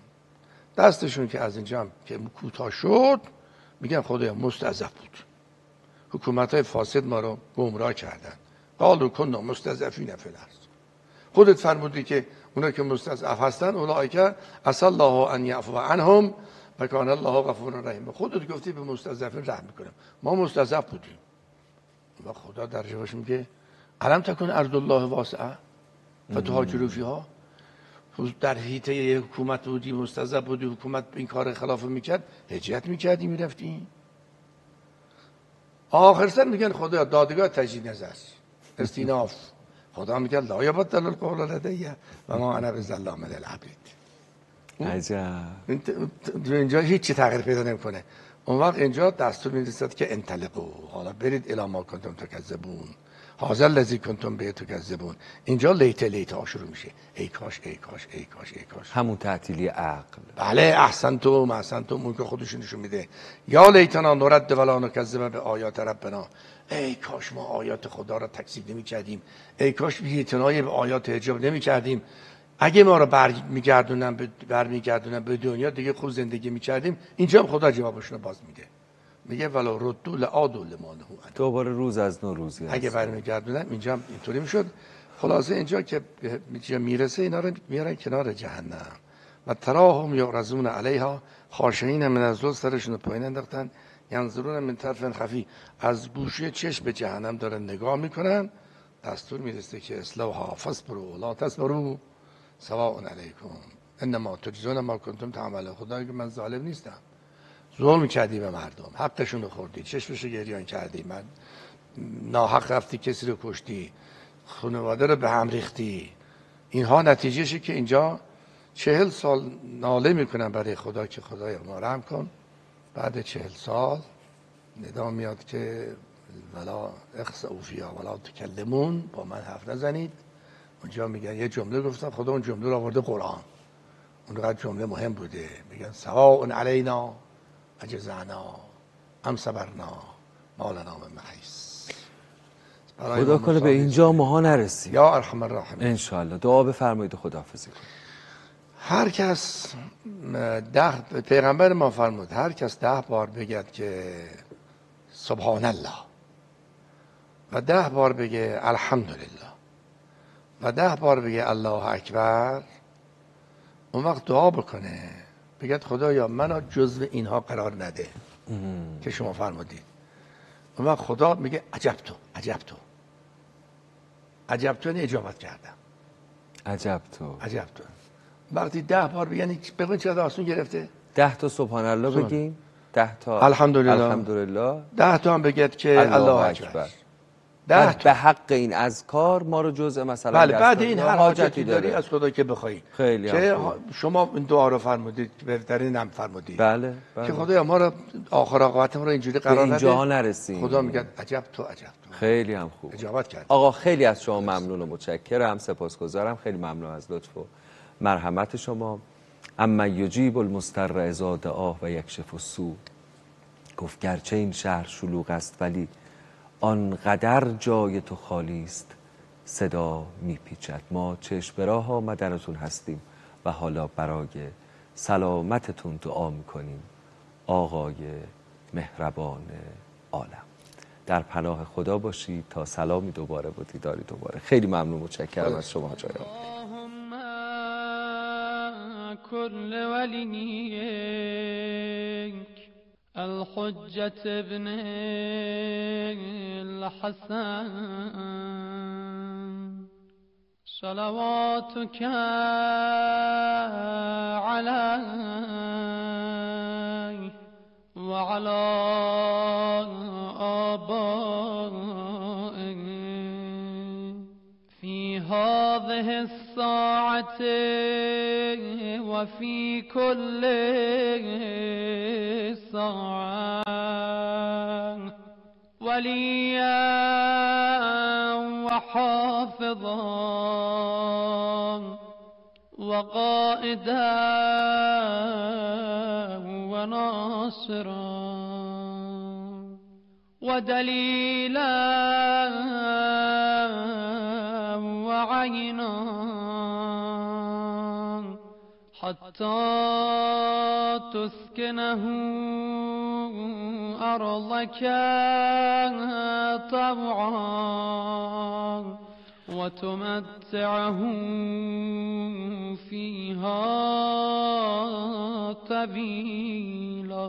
دستشون که از اینجا که کوتاه شد میگن خدایا مستضعف بود، حکومت‌های فاسد ما رو گمراه کردن. قالوا كنا مستضعفین فی الارض. خودت فرمودی که اونا که مستضعف هستن اولئک عسى الله ان یعفو عنهم و کان الله غفورا رحیم. خودت گفتی به مستضعفین رحم میکنم، ما مستضعف بودیم. و خدا در جوابش میگه الم تکن ارض الله واسعه فتهاجروا فیها. در حیطه یه حکومت بودی، مستضعف بودی، حکومت این کار خلاف میکرد، هجرت میکردی میرفتی. آخر سر میگن خدا دادگاه تجدید نظر استیناف. خدا میگه لا یبدل القول لدی و ما انا بظلام للعبید. عجب. اینجا هیچی تغییر پیدا نمیکنه. اون وقت اینجا دستور میرسد که انطلقوا، حالا برید الی ما کنتم تکذبون، هذا الذی کنتم به تکذبون. اینجا لیت ها شروع میشه، ای کاش ای کاش ای کاش ای کاش. همون تعطیلی عقل. بله احسنتم اون که خودشون نشون میده. یا لیتنا نرد ولا نکذب به آیات ربنا. ای کاش ما آیات خدا را تکذیب نمی‌کردیم، ای کاش بی‌اعتنایی به آیات حجاب نمی‌کردیم. اگه ما رو برمیگردونن به دنیا دیگه خوب زندگی می‌کردیم. اینجا هم خدا جوابشون رو باز میده، میگه ولو ردوا لعادوا لما نهوا عنه. دوباره روز از نو روزی هست. اگه برمیگردونن اینجا هم اینطوری میشد. خلاصه اینجا که میرسه اینا رو میارن کنار جهنم و تراهم یعرضون علیها خاشعین من الذل، سرشون رو پایین انداختن، ینظرون من طرف خفی، از گوشه چشم به جهنم دارن نگاه میکنن. دستور میرسه که اصلوها فاصبروا لا تصبروا سواء علیکم انما تجزون ما کنتم تعملون. خدا که من ظالم نیستم، ظلم کردی به مردم، حقشون رو خوردی، چشمشو گریان کردی، من ناحق رفتی کسی رو کشتی، خانواده رو به هم ریختی. اینها نتیجهشه که اینجا 40 سال ناله میکنن برای خدا که خدای ما رحم کن. بعد 40 سال ندا میاد که ولا اخسئوا فیها ولا تکلمون، با من حرف نزنید. اونجا میگن یه جمله گفتن، خدا اون جمله رو آورده قرآن، اونقدر جمله مهم بوده. میگن سواء علینا اجزعنا ام صبرنا ما لنا من محیص. خدا کنه به اینجا ماها نرسیم. یا ارحم الراحمین. ان شاء الله. دعا بفرمایید و خداحافظی کنید. هر کس پیغمبر ما فرمود هر کس 10 بار بگد که سبحان الله و 10 بار بگه الحمدلله و 10 بار بگه الله اکبر، اون وقت دعا بکنه بگد خدایا منو جزو اینها قرار نده که شما فرمودید. اون وقت خدا میگه عجب تو یعنی اجابت کردم. عجب تو. وقتی 10 بار بگن بگوین چقدر آسون گرفته. 10 تا سبحان الله بگیم، 10 تا الحمدلله، 10 تا هم بگید که الله اکبر. 10 به حق این اذکار ما رو جزء مثلا بله بعد این هر حاجتی داری از خدا که بخوای. خیلی که شما این دعا رو فرمودید، بهترین هم فرمودید. بله. که خدایا ما رو آخر عاقبت ما رو اینجوری قرار نده، اینجا نرسیم. خدا میگه عجب تو. خیلی هم خوب اجابت کرد. آقا خیلی از شما ممنون و متشکرم، سپاسگزارم، خیلی ممنون از لطف و مرحمت شما. اما یجیب المضطر اذا دعاه و یکشف السوء. گفت گرچه این شهر شلوغ است ولی آنقدر جای تو خالی است صدا میپیچد. ما چشم به راه آمدنتون هستیم و حالا برای سلامتتون دعا میکنیم. آقای مهربان عالم. در پناه خدا باشید تا سلامی دوباره و دیداری دوباره. خیلی ممنون، متشکرم از شما جای كل وليك الحجة ابن الحسن صلواتك عليه وعلى آبائه في هذه الساعة وفي كل ساعة وليا وحافظا وقائدا وناصرا ودليلا وعينا حتى تسكنه أرضك طوعا وتمتعه فيها طويلا.